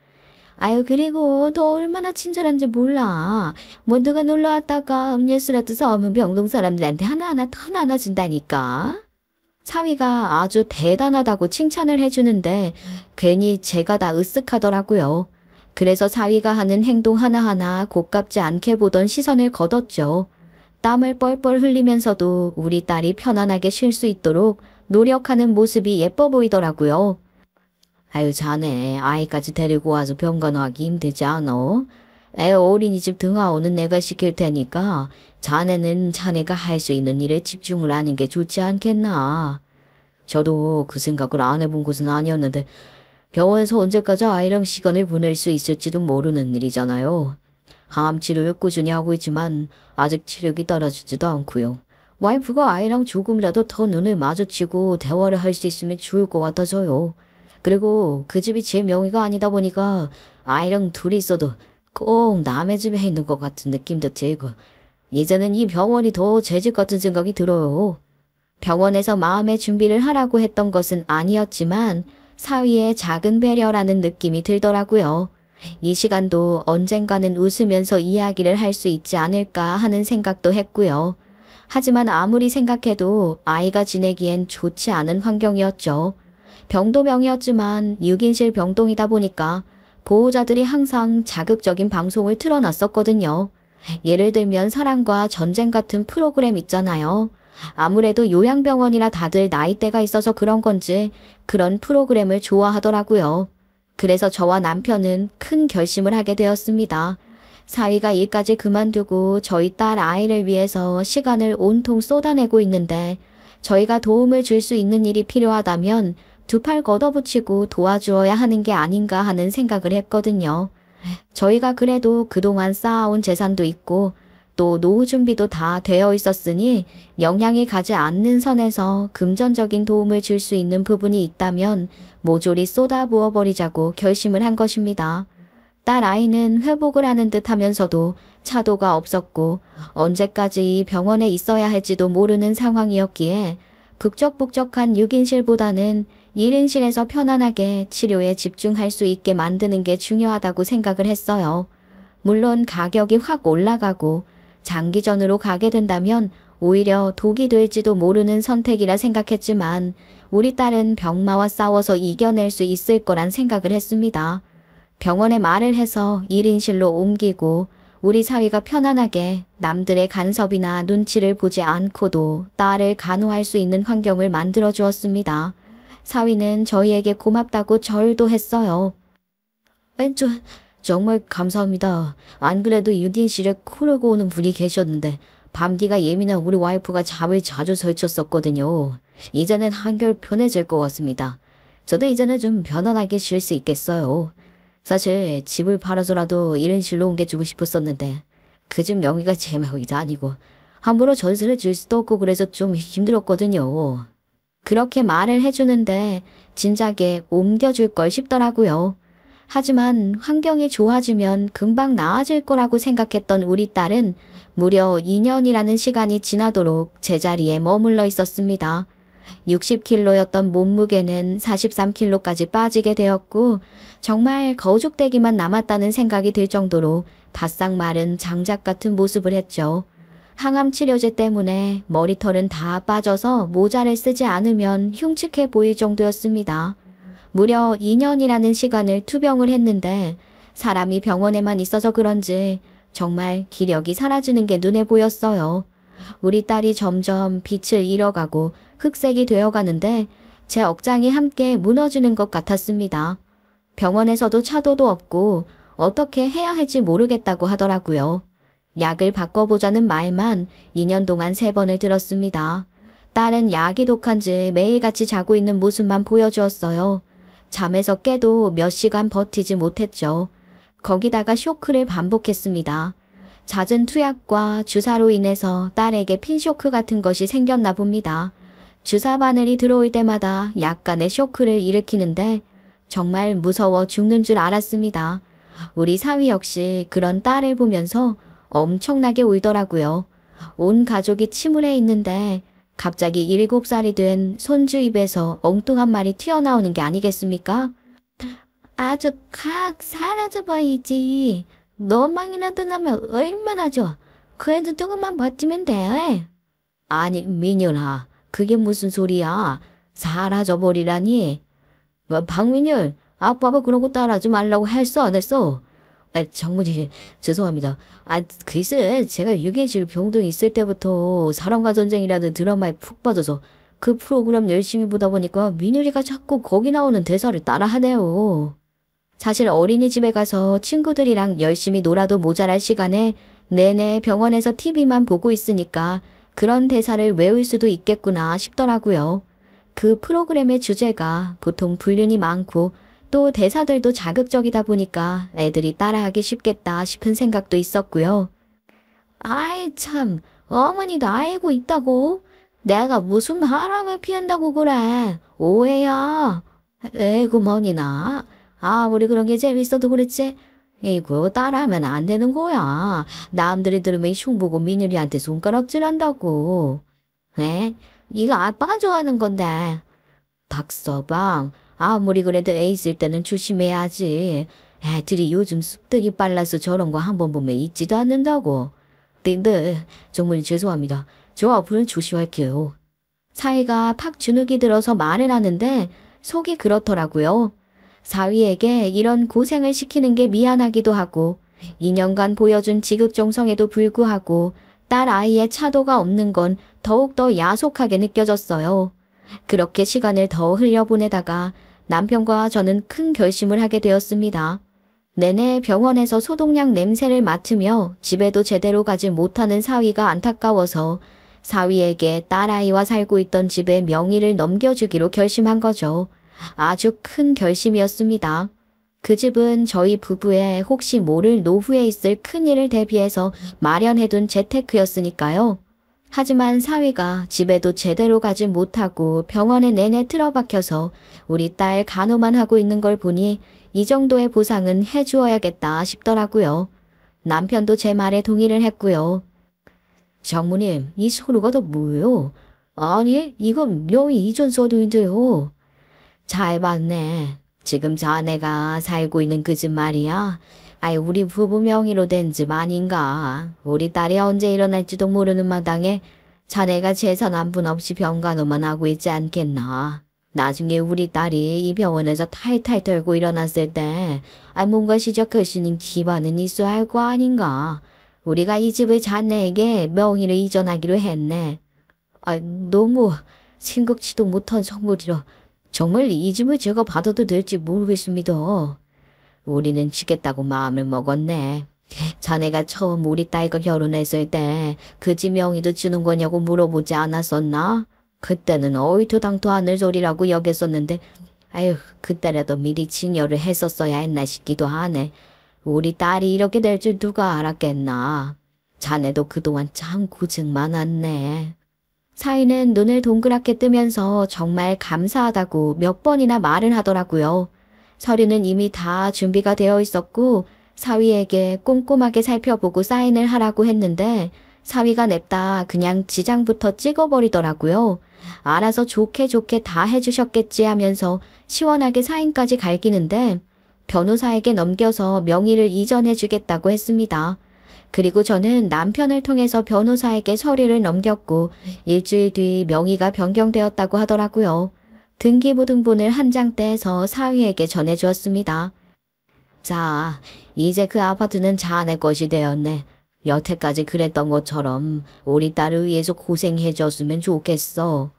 아유 그리고 너 얼마나 친절한지 몰라. 뭐 누가 놀러왔다가 음료수라도 사오면 병동 사람들한테 하나하나 더 나눠준다니까. 사위가 아주 대단하다고 칭찬을 해주는데 괜히 제가 다 으쓱하더라고요. 그래서 사위가 하는 행동 하나하나 고깝지 않게 보던 시선을 거뒀죠. 땀을 뻘뻘 흘리면서도 우리 딸이 편안하게 쉴 수 있도록 노력하는 모습이 예뻐 보이더라고요. 아유 자네 아이까지 데리고 와서 병간호하기 힘들지 않어? 애 어린이집 등하오는 내가 시킬 테니까 자네는 자네가 할 수 있는 일에 집중을 하는 게 좋지 않겠나. 저도 그 생각을 안 해본 것은 아니었는데 병원에서 언제까지 아이랑 시간을 보낼 수 있을지도 모르는 일이잖아요. 항암 치료를 꾸준히 하고 있지만 아직 치력이 떨어지지도 않고요. 와이프가 아이랑 조금이라도 더 눈을 마주치고 대화를 할 수 있으면 좋을 것 같아서요. 그리고 그 집이 제 명의가 아니다 보니까 아이랑 둘이 있어도 꼭 남의 집에 있는 것 같은 느낌도 들고 이제는 이 병원이 더 제 집 같은 생각이 들어요. 병원에서 마음의 준비를 하라고 했던 것은 아니었지만 사위의 작은 배려라는 느낌이 들더라고요. 이 시간도 언젠가는 웃으면서 이야기를 할 수 있지 않을까 하는 생각도 했고요. 하지만 아무리 생각해도 아이가 지내기엔 좋지 않은 환경이었죠. 병도명이었지만 6인실 병동이다 보니까 보호자들이 항상 자극적인 방송을 틀어놨었거든요. 예를 들면 사랑과 전쟁 같은 프로그램 있잖아요. 아무래도 요양병원이라 다들 나이대가 있어서 그런 건지 그런 프로그램을 좋아하더라고요. 그래서 저와 남편은 큰 결심을 하게 되었습니다. 사위가 일까지 그만두고 저희 딸 아이를 위해서 시간을 온통 쏟아내고 있는데 저희가 도움을 줄 수 있는 일이 필요하다면 두 팔 걷어붙이고 도와주어야 하는 게 아닌가 하는 생각을 했거든요. 저희가 그래도 그동안 쌓아온 재산도 있고 또 노후 준비도 다 되어 있었으니 영향이 가지 않는 선에서 금전적인 도움을 줄 수 있는 부분이 있다면 모조리 쏟아부어 버리자고 결심을 한 것입니다. 딸 아이는 회복을 하는 듯 하면서도 차도가 없었고 언제까지 병원에 있어야 할지도 모르는 상황이었기에 국적북적한 6인실보다는 1인실에서 편안하게 치료에 집중할 수 있게 만드는 게 중요하다고 생각을 했어요. 물론 가격이 확 올라가고 장기전으로 가게 된다면 오히려 독이 될지도 모르는 선택이라 생각했지만 우리 딸은 병마와 싸워서 이겨낼 수 있을 거란 생각을 했습니다. 병원에 말을 해서 1인실로 옮기고 우리 사위가 편안하게 남들의 간섭이나 눈치를 보지 않고도 딸을 간호할 수 있는 환경을 만들어 주었습니다. 사위는 저희에게 고맙다고 절도 했어요. 정말 감사합니다. 안 그래도 유딘실에 코르고 오는 분이 계셨는데 밤디가 예민한 우리 와이프가 잠을 자주 설쳤었거든요. 이제는 한결 편해질 것 같습니다. 저도 이제는 좀 편안하게 쉴 수 있겠어요. 사실 집을 팔아서라도 1인실로 옮겨주고 싶었었는데 그 집 명의가 제 명의도 아니고 함부로 전세를 줄 수도 없고 그래서 좀 힘들었거든요. 그렇게 말을 해주는데 진작에 옮겨줄 걸 싶더라고요. 하지만 환경이 좋아지면 금방 나아질 거라고 생각했던 우리 딸은 무려 2년이라는 시간이 지나도록 제자리에 머물러 있었습니다. 60kg였던 몸무게는 43kg까지 빠지게 되었고 정말 거죽대기만 남았다는 생각이 들 정도로 바싹 마른 장작 같은 모습을 했죠. 항암 치료제 때문에 머리털은 다 빠져서 모자를 쓰지 않으면 흉측해 보일 정도였습니다. 무려 2년이라는 시간을 투병을 했는데 사람이 병원에만 있어서 그런지 정말 기력이 사라지는 게 눈에 보였어요. 우리 딸이 점점 빛을 잃어가고 흑색이 되어가는데 제 억장이 함께 무너지는 것 같았습니다. 병원에서도 차도도 없고 어떻게 해야 할지 모르겠다고 하더라고요. 약을 바꿔보자는 말만 2년 동안 3번을 들었습니다. 딸은 약이 독한지 매일같이 자고 있는 모습만 보여주었어요. 잠에서 깨도 몇 시간 버티지 못했죠. 거기다가 쇼크를 반복했습니다. 잦은 투약과 주사로 인해서 딸에게 핀쇼크 같은 것이 생겼나 봅니다. 주사 바늘이 들어올 때마다 약간의 쇼크를 일으키는데 정말 무서워 죽는 줄 알았습니다. 우리 사위 역시 그런 딸을 보면서 엄청나게 울더라고요. 온 가족이 침울해 있는데 갑자기 7살이 된 손주 입에서 엉뚱한 말이 튀어나오는 게 아니겠습니까? 아주 확 사라져봐야지. 너만이라도 나면 얼마나 좋아. 그래도 조금만 버티면 돼. 아니 민율아, 그게 무슨 소리야. 사라져버리라니. 박민율, 아빠가 그러고 따라하지 말라고 했어 안 했어? 장모님 죄송합니다. 글쎄 제가 6인실 병동에 있을 때부터 사랑과 전쟁이라는 드라마에 푹 빠져서 그 프로그램 열심히 보다 보니까 민율이가 자꾸 거기 나오는 대사를 따라하네요. 사실 어린이집에 가서 친구들이랑 열심히 놀아도 모자랄 시간에 내내 병원에서 TV만 보고 있으니까 그런 대사를 외울 수도 있겠구나 싶더라고요. 그 프로그램의 주제가 보통 불륜이 많고 또 대사들도 자극적이다 보니까 애들이 따라하기 쉽겠다 싶은 생각도 있었고요. 아이 참, 어머니도 알고 있다고? 내가 무슨 바람을 피운다고 그래. 오해야. 에이구 머니나. 우리 그런 게 재밌어도 그랬지? 이거 따라하면 안 되는 거야. 남들이 들으면 흉보고 민율이한테 손가락질한다고. 에? 이거 아빠가 좋아하는 건데. 닥서방. 아무리 그래도 애 있을 때는 조심해야지. 애들이 요즘 습득이 빨라서 저런 거 한번 보면 잊지도 않는다고. 네, 정말 죄송합니다. 저 앞으로는 조심할게요. 사위가 팍 주눅이 들어서 말을 하는데 속이 그렇더라고요. 사위에게 이런 고생을 시키는 게 미안하기도 하고 2년간 보여준 지극정성에도 불구하고 딸 아이의 차도가 없는 건 더욱더 야속하게 느껴졌어요. 그렇게 시간을 더 흘려보내다가 남편과 저는 큰 결심을 하게 되었습니다. 내내 병원에서 소독약 냄새를 맡으며 집에도 제대로 가지 못하는 사위가 안타까워서 사위에게 딸아이와 살고 있던 집의 명의를 넘겨주기로 결심한 거죠. 아주 큰 결심이었습니다. 그 집은 저희 부부의 혹시 모를 노후에 있을 큰일을 대비해서 마련해둔 재테크였으니까요. 하지만 사위가 집에도 제대로 가지 못하고 병원에 내내 틀어박혀서 우리 딸 간호만 하고 있는 걸 보니 이 정도의 보상은 해주어야겠다 싶더라고요. 남편도 제 말에 동의를 했고요. 장모님, 이 서류가 다 뭐예요? 아니, 이건 명의 이전 서류인데요. 잘 봤네. 지금 자네가 살고 있는 그 집 말이야. 우리 부부 명의로 된 집 아닌가. 우리 딸이 언제 일어날지도 모르는 마당에 자네가 재산 한 푼 없이 병간호만 하고 있지 않겠나. 나중에 우리 딸이 이 병원에서 탈탈 털고 일어났을 때 뭔가 시작할 수 있는 기반은 있어야 할 거 아닌가. 우리가 이 집을 자네에게 명의를 이전하기로 했네. 너무 생각지도 못한 선물이라 정말 이 집을 제가 받아도 될지 모르겠습니다. 우리는 주겠다고 마음을 먹었네. 자네가 처음 우리 딸과 결혼했을 때 그 집 명의도 주는 거냐고 물어보지 않았었나? 그때는 어이토당토 하늘 소리라고 여겼었는데 그때라도 미리 증여를 했었어야 했나 싶기도 하네. 우리 딸이 이렇게 될 줄 누가 알았겠나. 자네도 그동안 참 고생 많았네. 사위는 눈을 동그랗게 뜨면서 정말 감사하다고 몇 번이나 말을 하더라고요. 서류는 이미 다 준비가 되어 있었고 사위에게 꼼꼼하게 살펴보고 사인을 하라고 했는데 사위가 냅다 그냥 지장부터 찍어버리더라고요. 알아서 좋게 좋게 다 해주셨겠지 하면서 시원하게 사인까지 갈기는데 변호사에게 넘겨서 명의를 이전해주겠다고 했습니다. 그리고 저는 남편을 통해서 변호사에게 서류를 넘겼고 일주일 뒤 명의가 변경되었다고 하더라고요. 등기부등본을 한 장 떼서 사위에게 전해주었습니다. 자, 이제 그 아파트는 자네 것이 되었네. 여태까지 그랬던 것처럼 우리 딸을 위해서 고생해줬으면 좋겠어.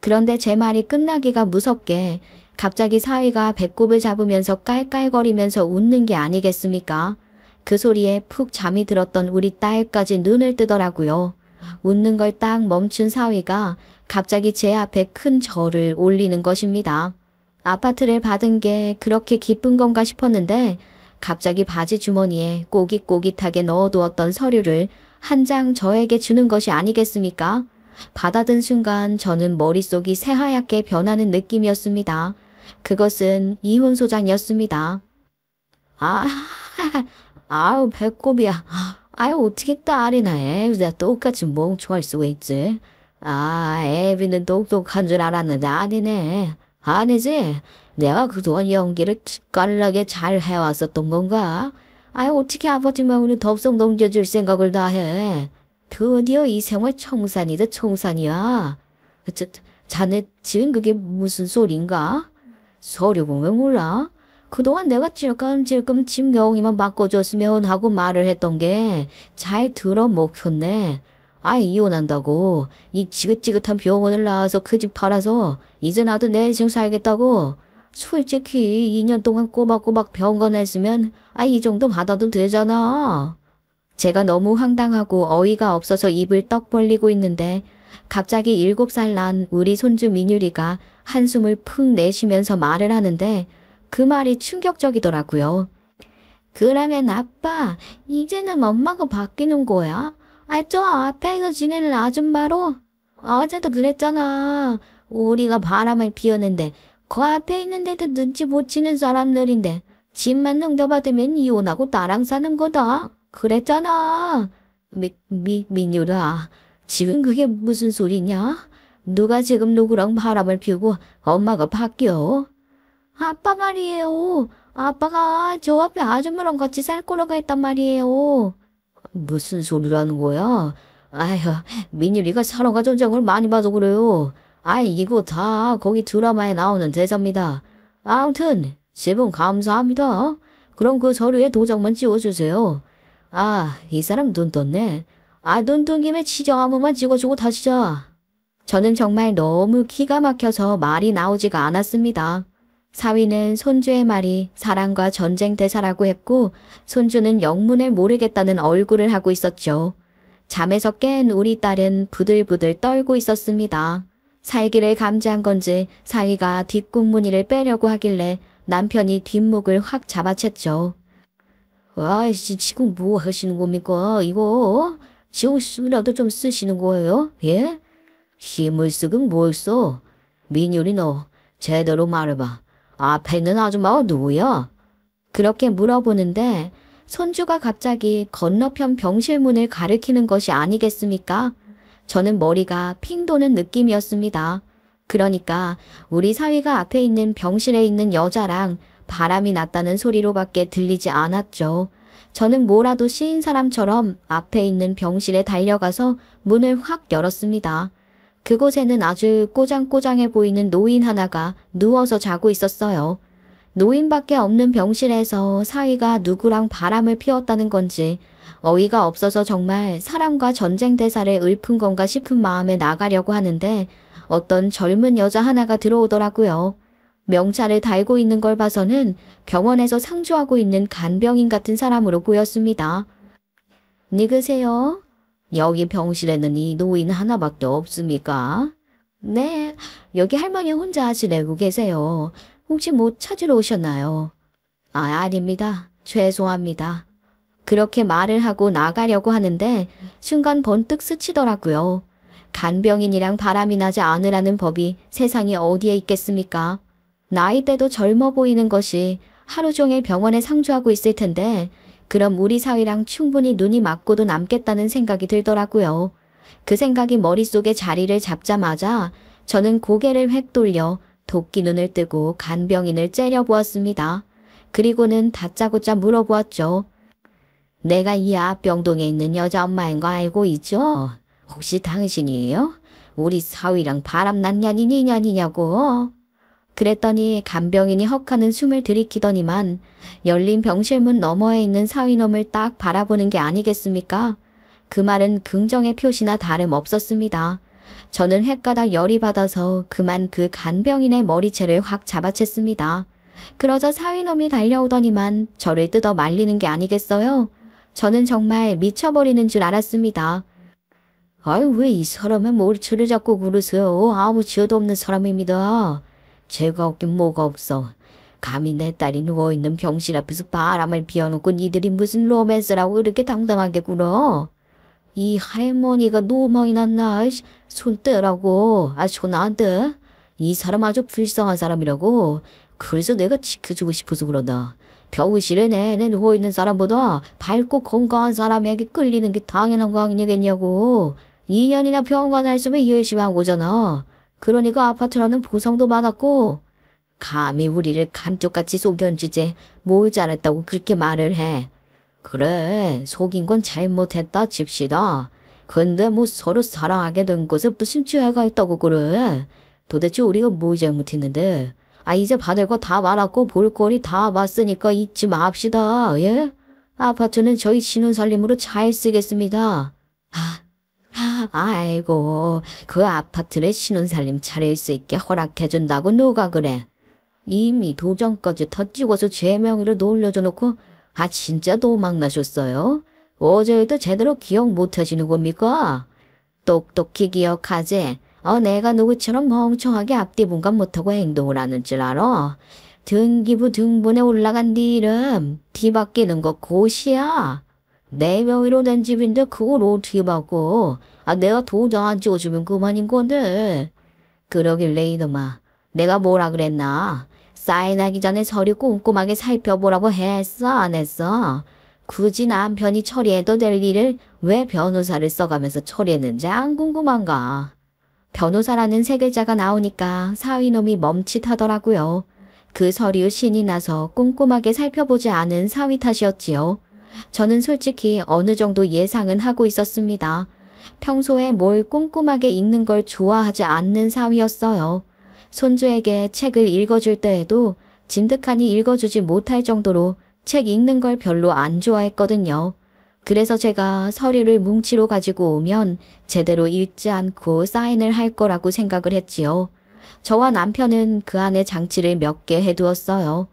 그런데 제 말이 끝나기가 무섭게 갑자기 사위가 배꼽을 잡으면서 깔깔거리면서 웃는 게 아니겠습니까? 그 소리에 푹 잠이 들었던 우리 딸까지 눈을 뜨더라고요. 웃는 걸 딱 멈춘 사위가 갑자기 제 앞에 큰 절을 올리는 것입니다. 아파트를 받은 게 그렇게 기쁜 건가 싶었는데 갑자기 바지 주머니에 꼬깃꼬깃하게 넣어두었던 서류를 한 장 저에게 주는 것이 아니겠습니까? 받아든 순간 저는 머릿속이 새하얗게 변하는 느낌이었습니다. 그것은 이혼 소장이었습니다. 아우 배꼽이야. 어떻게 딸이나 애비가 똑같이 멍청할 수가 있지? 애비는 똑똑한 줄 알았는데 아니네. 아니지? 내가 그동안 연기를 기깔나게 잘 해왔었던 건가? 어떻게 아버지 마음을 덥석 넘겨줄 생각을 다 해? 드디어 이 생활 청산이다 청산이야. 자네 지금 그게 무슨 소린가? 서류 보면 몰라? 그동안 내가 찔끔찔끔 집 명의만 바꿔줬으면 하고 말을 했던 게 잘 들어먹혔네. 이혼한다고 이 지긋지긋한 병원을 나와서 그 집 팔아서 이제 나도 내 집 살겠다고. 솔직히 2년 동안 꼬박꼬박 병건했으면 이 정도 받아도 되잖아. 제가 너무 황당하고 어이가 없어서 입을 떡 벌리고 있는데 갑자기 7살 난 우리 손주 민유리가 한숨을 푹 내쉬면서 말을 하는데 그 말이 충격적이더라고요. 그러면 아빠, 이제는 엄마가 바뀌는 거야? 저 앞에서 지내는 아줌마로? 어제도 그랬잖아. 우리가 바람을 피웠는데 그 앞에 있는데도 눈치 못 채는 사람들인데 집만 넘겨받으면 이혼하고 나랑 사는 거다. 그랬잖아. 민유라, 지금 그게 무슨 소리냐? 누가 지금 누구랑 바람을 피우고 엄마가 바뀌어? 아빠 말이에요. 아빠가 저 앞에 아줌마랑 같이 살 거라고 했단 말이에요. 무슨 소리라는 거야? 민유리가 살아가 전쟁을 많이 봐서 그래요. 이거 다 거기 드라마에 나오는 대사입니다. 아무튼 제본 감사합니다. 그럼 그 서류에 도장만 찍어주세요. 이 사람 눈 떴네. 눈 뜬 김에 치정 한 번만 찍어주고 다시자. 저는 정말 너무 기가 막혀서 말이 나오지가 않았습니다. 사위는 손주의 말이 사랑과 전쟁 대사라고 했고 손주는 영문을 모르겠다는 얼굴을 하고 있었죠. 잠에서 깬 우리 딸은 부들부들 떨고 있었습니다. 살기를 감지한 건지 사위가 뒷국무늬를 빼려고 하길래 남편이 뒷목을 확 잡아챘죠. 지금 뭐 하시는 겁니까? 이거 지금 쓰라도 좀 쓰시는 거예요? 예? 힘을 쓰긴 뭘 써? 민율이 너 제대로 말해봐. 앞에 있는 아줌마가 누구야? 그렇게 물어보는데 손주가 갑자기 건너편 병실문을 가리키는 것이 아니겠습니까? 저는 머리가 핑 도는 느낌이었습니다. 그러니까 우리 사위가 앞에 있는 병실에 있는 여자랑 바람이 났다는 소리로밖에 들리지 않았죠. 저는 뭐라도 씌인 사람처럼 앞에 있는 병실에 달려가서 문을 확 열었습니다. 그곳에는 아주 꼬장꼬장해 보이는 노인 하나가 누워서 자고 있었어요. 노인밖에 없는 병실에서 사위가 누구랑 바람을 피웠다는 건지 어이가 없어서 정말 사람과 전쟁 대사를 읊은 건가 싶은 마음에 나가려고 하는데 어떤 젊은 여자 하나가 들어오더라고요. 명찰을 달고 있는 걸 봐서는 병원에서 상주하고 있는 간병인 같은 사람으로 보였습니다. 누구세요? 여기 병실에는 이 노인 하나밖에 없습니까? 네, 여기 할머니 혼자 지내고 계세요. 혹시 뭐 찾으러 오셨나요? 아닙니다. 죄송합니다. 그렇게 말을 하고 나가려고 하는데 순간 번뜩 스치더라고요. 간병인이랑 바람이 나지 않으라는 법이 세상에 어디에 있겠습니까? 나이대도 젊어 보이는 것이 하루 종일 병원에 상주하고 있을 텐데 그럼 우리 사위랑 충분히 눈이 맞고도 남겠다는 생각이 들더라고요. 그 생각이 머릿속에 자리를 잡자마자 저는 고개를 획 돌려 도끼 눈을 뜨고 간병인을 째려보았습니다. 그리고는 다짜고짜 물어보았죠. 내가 이 앞 병동에 있는 여자 엄마인 거 알고 있죠? 혹시 당신이에요? 우리 사위랑 바람난 년이 년이냐고? 그랬더니 간병인이 헉하는 숨을 들이키더니만 열린 병실문 너머에 있는 사위놈을 딱 바라보는 게 아니겠습니까? 그 말은 긍정의 표시나 다름없었습니다. 저는 헷가닥 열이 받아서 그만 그 간병인의 머리채를 확 잡아챘습니다. 그러자 사위놈이 달려오더니만 저를 뜯어 말리는 게 아니겠어요? 저는 정말 미쳐버리는 줄 알았습니다. 아유, 왜 이 사람의 머리채를 잡고 그러세요? 아무 죄도 없는 사람입니다. 죄가 없긴 뭐가 없어. 감히 내 딸이 누워있는 병실 앞에서 바람을 피워놓고 니들이 무슨 로맨스라고 이렇게 당당하게 굴어? 이 할머니가 노망이 났나? 손 떼라고. 손 안 떼? 이 사람 아주 불쌍한 사람이라고. 그래서 내가 지켜주고 싶어서 그러다. 병실에 내내 누워있는 사람보다 밝고 건강한 사람에게 끌리는 게 당연한 거 아니겠냐고. 2년이나 병원 했으면 열심히 한 거잖아. 그러니까 아파트라는 보상도 많았고. 감히 우리를 감쪽같이 속여준 주제 뭘 잘했다고 그렇게 말을 해. 그래, 속인 건 잘못했다 칩시다. 근데 뭐 서로 사랑하게 된 것에 무슨 죄가 있다고 그래. 도대체 우리가 뭘 잘못했는데. 이제 받을 거 다 말았고 볼거리 다 봤으니까 잊지 맙시다. 예? 아파트는 저희 신혼살림으로 잘 쓰겠습니다. 아이고, 그 아파트를 신혼살림 차릴 수 있게 허락해준다고 누가 그래. 이미 도장까지 다 찍어서 제 명의로 놀려줘 놓고 진짜 도망나셨어요? 어제도 제대로 기억 못하시는 겁니까? 똑똑히 기억하지? 내가 누구처럼 멍청하게 앞뒤 분간 못하고 행동을 하는 줄 알아? 등기부 등본에 올라간 네 이름 뒤바뀌는 거 고시야. 내 명의로 된 집인데 그걸 어떻게 바꿔? 내가 도장 안 찍어주면 그만인 건데. 그러길래 이놈아, 내가 뭐라 그랬나? 사인하기 전에 서류 꼼꼼하게 살펴보라고 했어, 안 했어? 굳이 남편이 처리해도 될 일을 왜 변호사를 써가면서 처리했는지 안 궁금한가? 변호사라는 세 글자가 나오니까 사위놈이 멈칫하더라고요. 그 서류 신이 나서 꼼꼼하게 살펴보지 않은 사위 탓이었지요. 저는 솔직히 어느 정도 예상은 하고 있었습니다. 평소에 뭘 꼼꼼하게 읽는 걸 좋아하지 않는 사위였어요. 손주에게 책을 읽어줄 때에도 진득하니 읽어주지 못할 정도로 책 읽는 걸 별로 안 좋아했거든요. 그래서 제가 서류를 뭉치로 가지고 오면 제대로 읽지 않고 사인을 할 거라고 생각을 했지요. 저와 남편은 그 안에 장치를 몇 개 해두었어요.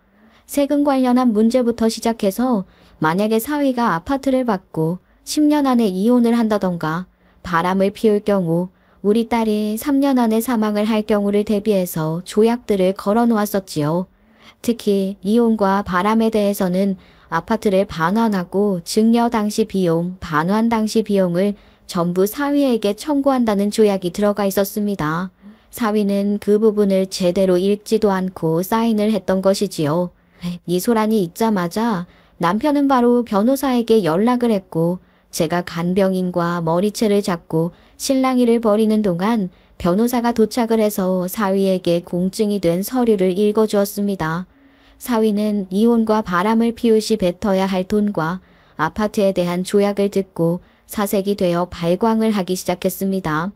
세금 관련한 문제부터 시작해서 만약에 사위가 아파트를 받고 10년 안에 이혼을 한다던가 바람을 피울 경우 우리 딸이 3년 안에 사망을 할 경우를 대비해서 조약들을 걸어 놓았었지요. 특히 이혼과 바람에 대해서는 아파트를 반환하고 증여 당시 비용, 반환 당시 비용을 전부 사위에게 청구한다는 조약이 들어가 있었습니다. 사위는 그 부분을 제대로 읽지도 않고 사인을 했던 것이지요. 이 소란이 있자마자 남편은 바로 변호사에게 연락을 했고 제가 간병인과 머리채를 잡고 실랑이를 벌이는 동안 변호사가 도착을 해서 사위에게 공증이 된 서류를 읽어주었습니다. 사위는 이혼과 바람을 피울 시 뱉어야 할 돈과 아파트에 대한 조약을 듣고 사색이 되어 발광을 하기 시작했습니다.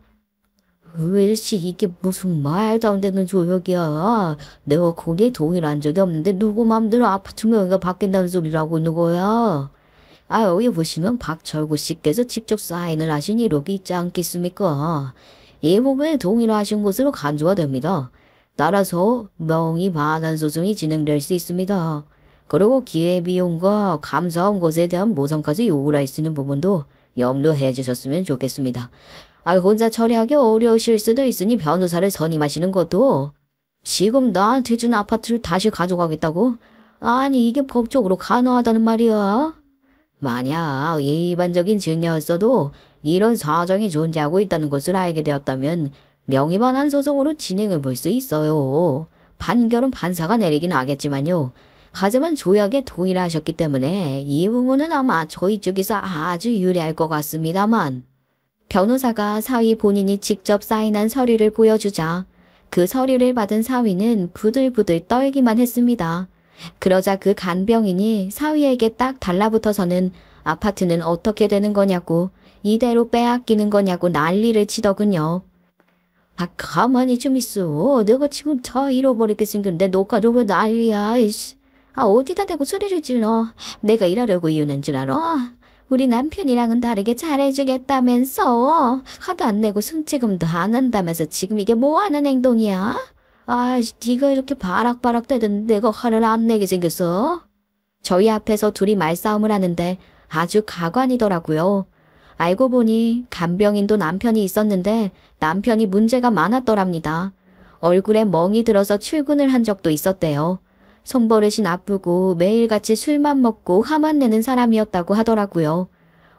일시 이게 무슨 말도 안 되는 조역이야. 내가 거기에 동의를 한 적이 없는데 누구 맘대로 아파트 명의가 바뀐다는 소리를 하고 있는 거야. 아, 여기 보시면 박철구 씨께서 직접 사인을 하신 이력이 있지 않겠습니까? 이 부분에 동의를 하신 것으로 간주가 됩니다. 따라서 명의 반환 소송이 진행될 수 있습니다. 그리고 기회비용과 감사한 것에 대한 보상까지 요구를 할 수 있는 부분도 염두해 주셨으면 좋겠습니다. 아, 혼자 처리하기 어려우실 수도 있으니 변호사를 선임하시는 것도 지금 나한테 준 아파트를 다시 가져가겠다고? 아니, 이게 법적으로 가능하다는 말이야? 만약 일반적인 증여였어도 이런 사정이 존재하고 있다는 것을 알게 되었다면 명의반환 소송으로 진행을 볼 수 있어요. 판결은 판사가 내리긴 하겠지만요. 하지만 조약에 동의를 하셨기 때문에 이 부분은 아마 저희 쪽에서 아주 유리할 것 같습니다만. 변호사가 사위 본인이 직접 사인한 서류를 보여주자 그 서류를 받은 사위는 부들부들 떨기만 했습니다. 그러자 그 간병인이 사위에게 딱 달라붙어서는 아파트는 어떻게 되는 거냐고, 이대로 빼앗기는 거냐고 난리를 치더군요. 아, 가만히 좀 있어. 내가 지금 다 잃어버리게 생겼는데 너가 왜 난리야. 이씨. 아, 어디다 대고 소리를 질러. 내가 이러려고 이유는 줄 알아? 우리 남편이랑은 다르게 잘해주겠다면서 화도 안 내고 승치금도 안 한다면서 지금 이게 뭐 하는 행동이야? 아, 네가 이렇게 바락바락 대는데 내가 화를 안 내게 생겼어? 저희 앞에서 둘이 말싸움을 하는데 아주 가관이더라고요. 알고 보니 간병인도 남편이 있었는데 남편이 문제가 많았더랍니다. 얼굴에 멍이 들어서 출근을 한 적도 있었대요. 손버릇이 나쁘고 매일같이 술만 먹고 화만 내는 사람이었다고 하더라고요.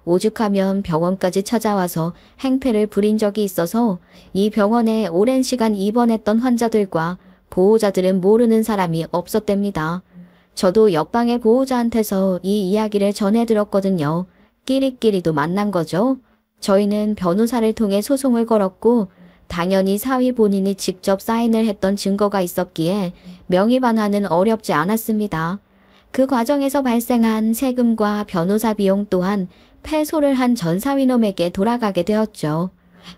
오죽하면 병원까지 찾아와서 행패를 부린 적이 있어서 이 병원에 오랜 시간 입원했던 환자들과 보호자들은 모르는 사람이 없었답니다. 저도 옆방의 보호자한테서 이 이야기를 전해 들었거든요. 끼리끼리도 만난 거죠. 저희는 변호사를 통해 소송을 걸었고 당연히 사위 본인이 직접 사인을 했던 증거가 있었기에 명의 반환은 어렵지 않았습니다. 그 과정에서 발생한 세금과 변호사 비용 또한 패소를 한 전사위놈에게 돌아가게 되었죠.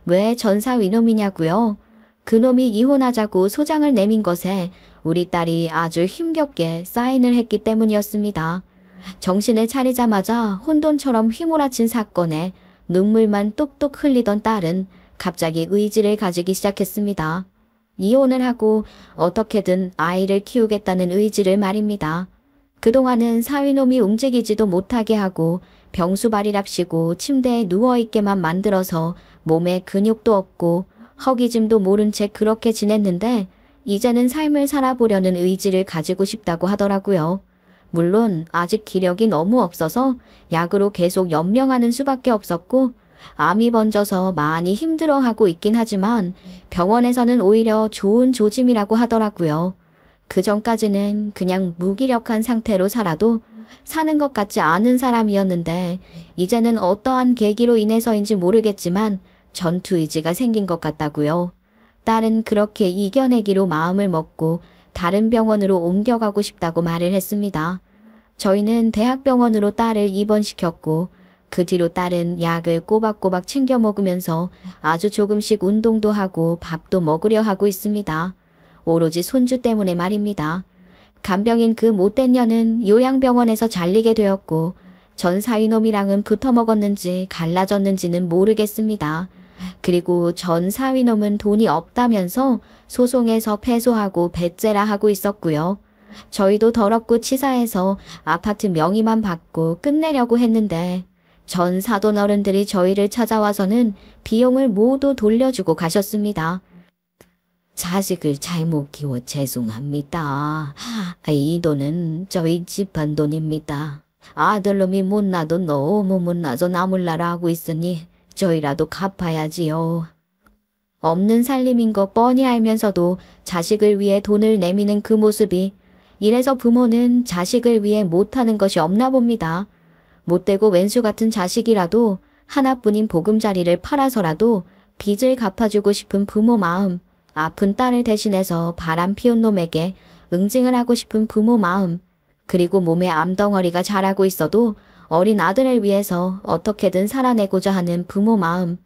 왜 전사위놈이냐고요? 그놈이 이혼하자고 소장을 내민 것에 우리 딸이 아주 힘겹게 사인을 했기 때문이었습니다. 정신을 차리자마자 혼돈처럼 휘몰아친 사건에 눈물만 뚝뚝 흘리던 딸은 갑자기 의지를 가지기 시작했습니다. 이혼을 하고 어떻게든 아이를 키우겠다는 의지를 말입니다. 그동안은 사위놈이 움직이지도 못하게 하고 병수발이랍시고 침대에 누워있게만 만들어서 몸에 근육도 없고 허기짐도 모른 채 그렇게 지냈는데 이제는 삶을 살아보려는 의지를 가지고 싶다고 하더라고요. 물론 아직 기력이 너무 없어서 약으로 계속 연명하는 수밖에 없었고 암이 번져서 많이 힘들어하고 있긴 하지만 병원에서는 오히려 좋은 조짐이라고 하더라고요. 그 전까지는 그냥 무기력한 상태로 살아도 사는 것 같지 않은 사람이었는데 이제는 어떠한 계기로 인해서인지 모르겠지만 전투의지가 생긴 것 같다고요. 딸은 그렇게 이겨내기로 마음을 먹고 다른 병원으로 옮겨가고 싶다고 말을 했습니다. 저희는 대학병원으로 딸을 입원시켰고 그 뒤로 딸은 약을 꼬박꼬박 챙겨 먹으면서 아주 조금씩 운동도 하고 밥도 먹으려 하고 있습니다. 오로지 손주 때문에 말입니다. 간병인 그 못된 년은 요양병원에서 잘리게 되었고 전 사위놈이랑은 붙어먹었는지 갈라졌는지는 모르겠습니다. 그리고 전 사위놈은 돈이 없다면서 소송에서 패소하고 배째라 하고 있었고요. 저희도 더럽고 치사해서 아파트 명의만 받고 끝내려고 했는데 전 사돈 어른들이 저희를 찾아와서는 비용을 모두 돌려주고 가셨습니다. 자식을 잘못 키워 죄송합니다. 이 돈은 저희 집안 돈입니다. 아들놈이 못나도 너무 못나서 나몰라라 하고 있으니 저희라도 갚아야지요. 없는 살림인 거 뻔히 알면서도 자식을 위해 돈을 내미는 그 모습이 이래서 부모는 자식을 위해 못하는 것이 없나 봅니다. 못되고 왼수 같은 자식이라도 하나뿐인 보금자리를 팔아서라도 빚을 갚아주고 싶은 부모 마음, 아픈 딸을 대신해서 바람 피운 놈에게 응징을 하고 싶은 부모 마음, 그리고 몸에 암덩어리가 자라고 있어도 어린 아들을 위해서 어떻게든 살아내고자 하는 부모 마음,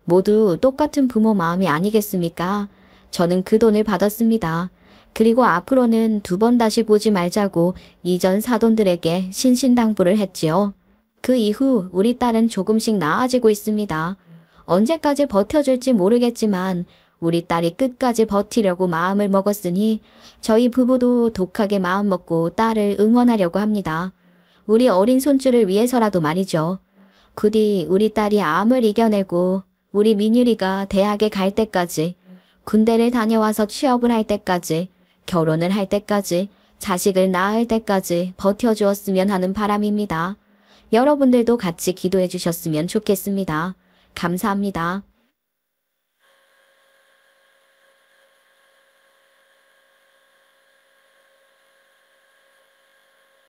모두 똑같은 부모 마음이 아니겠습니까? 저는 그 돈을 받았습니다. 그리고 앞으로는 두 번 다시 보지 말자고 이전 사돈들에게 신신당부를 했지요. 그 이후 우리 딸은 조금씩 나아지고 있습니다. 언제까지 버텨줄지 모르겠지만 우리 딸이 끝까지 버티려고 마음을 먹었으니 저희 부부도 독하게 마음 먹고 딸을 응원하려고 합니다. 우리 어린 손주를 위해서라도 말이죠. 부디 우리 딸이 암을 이겨내고 우리 민유리가 대학에 갈 때까지, 군대를 다녀와서 취업을 할 때까지, 결혼을 할 때까지, 자식을 낳을 때까지 버텨주었으면 하는 바람입니다. 여러분들도 같이 기도해 주셨으면 좋겠습니다. 감사합니다.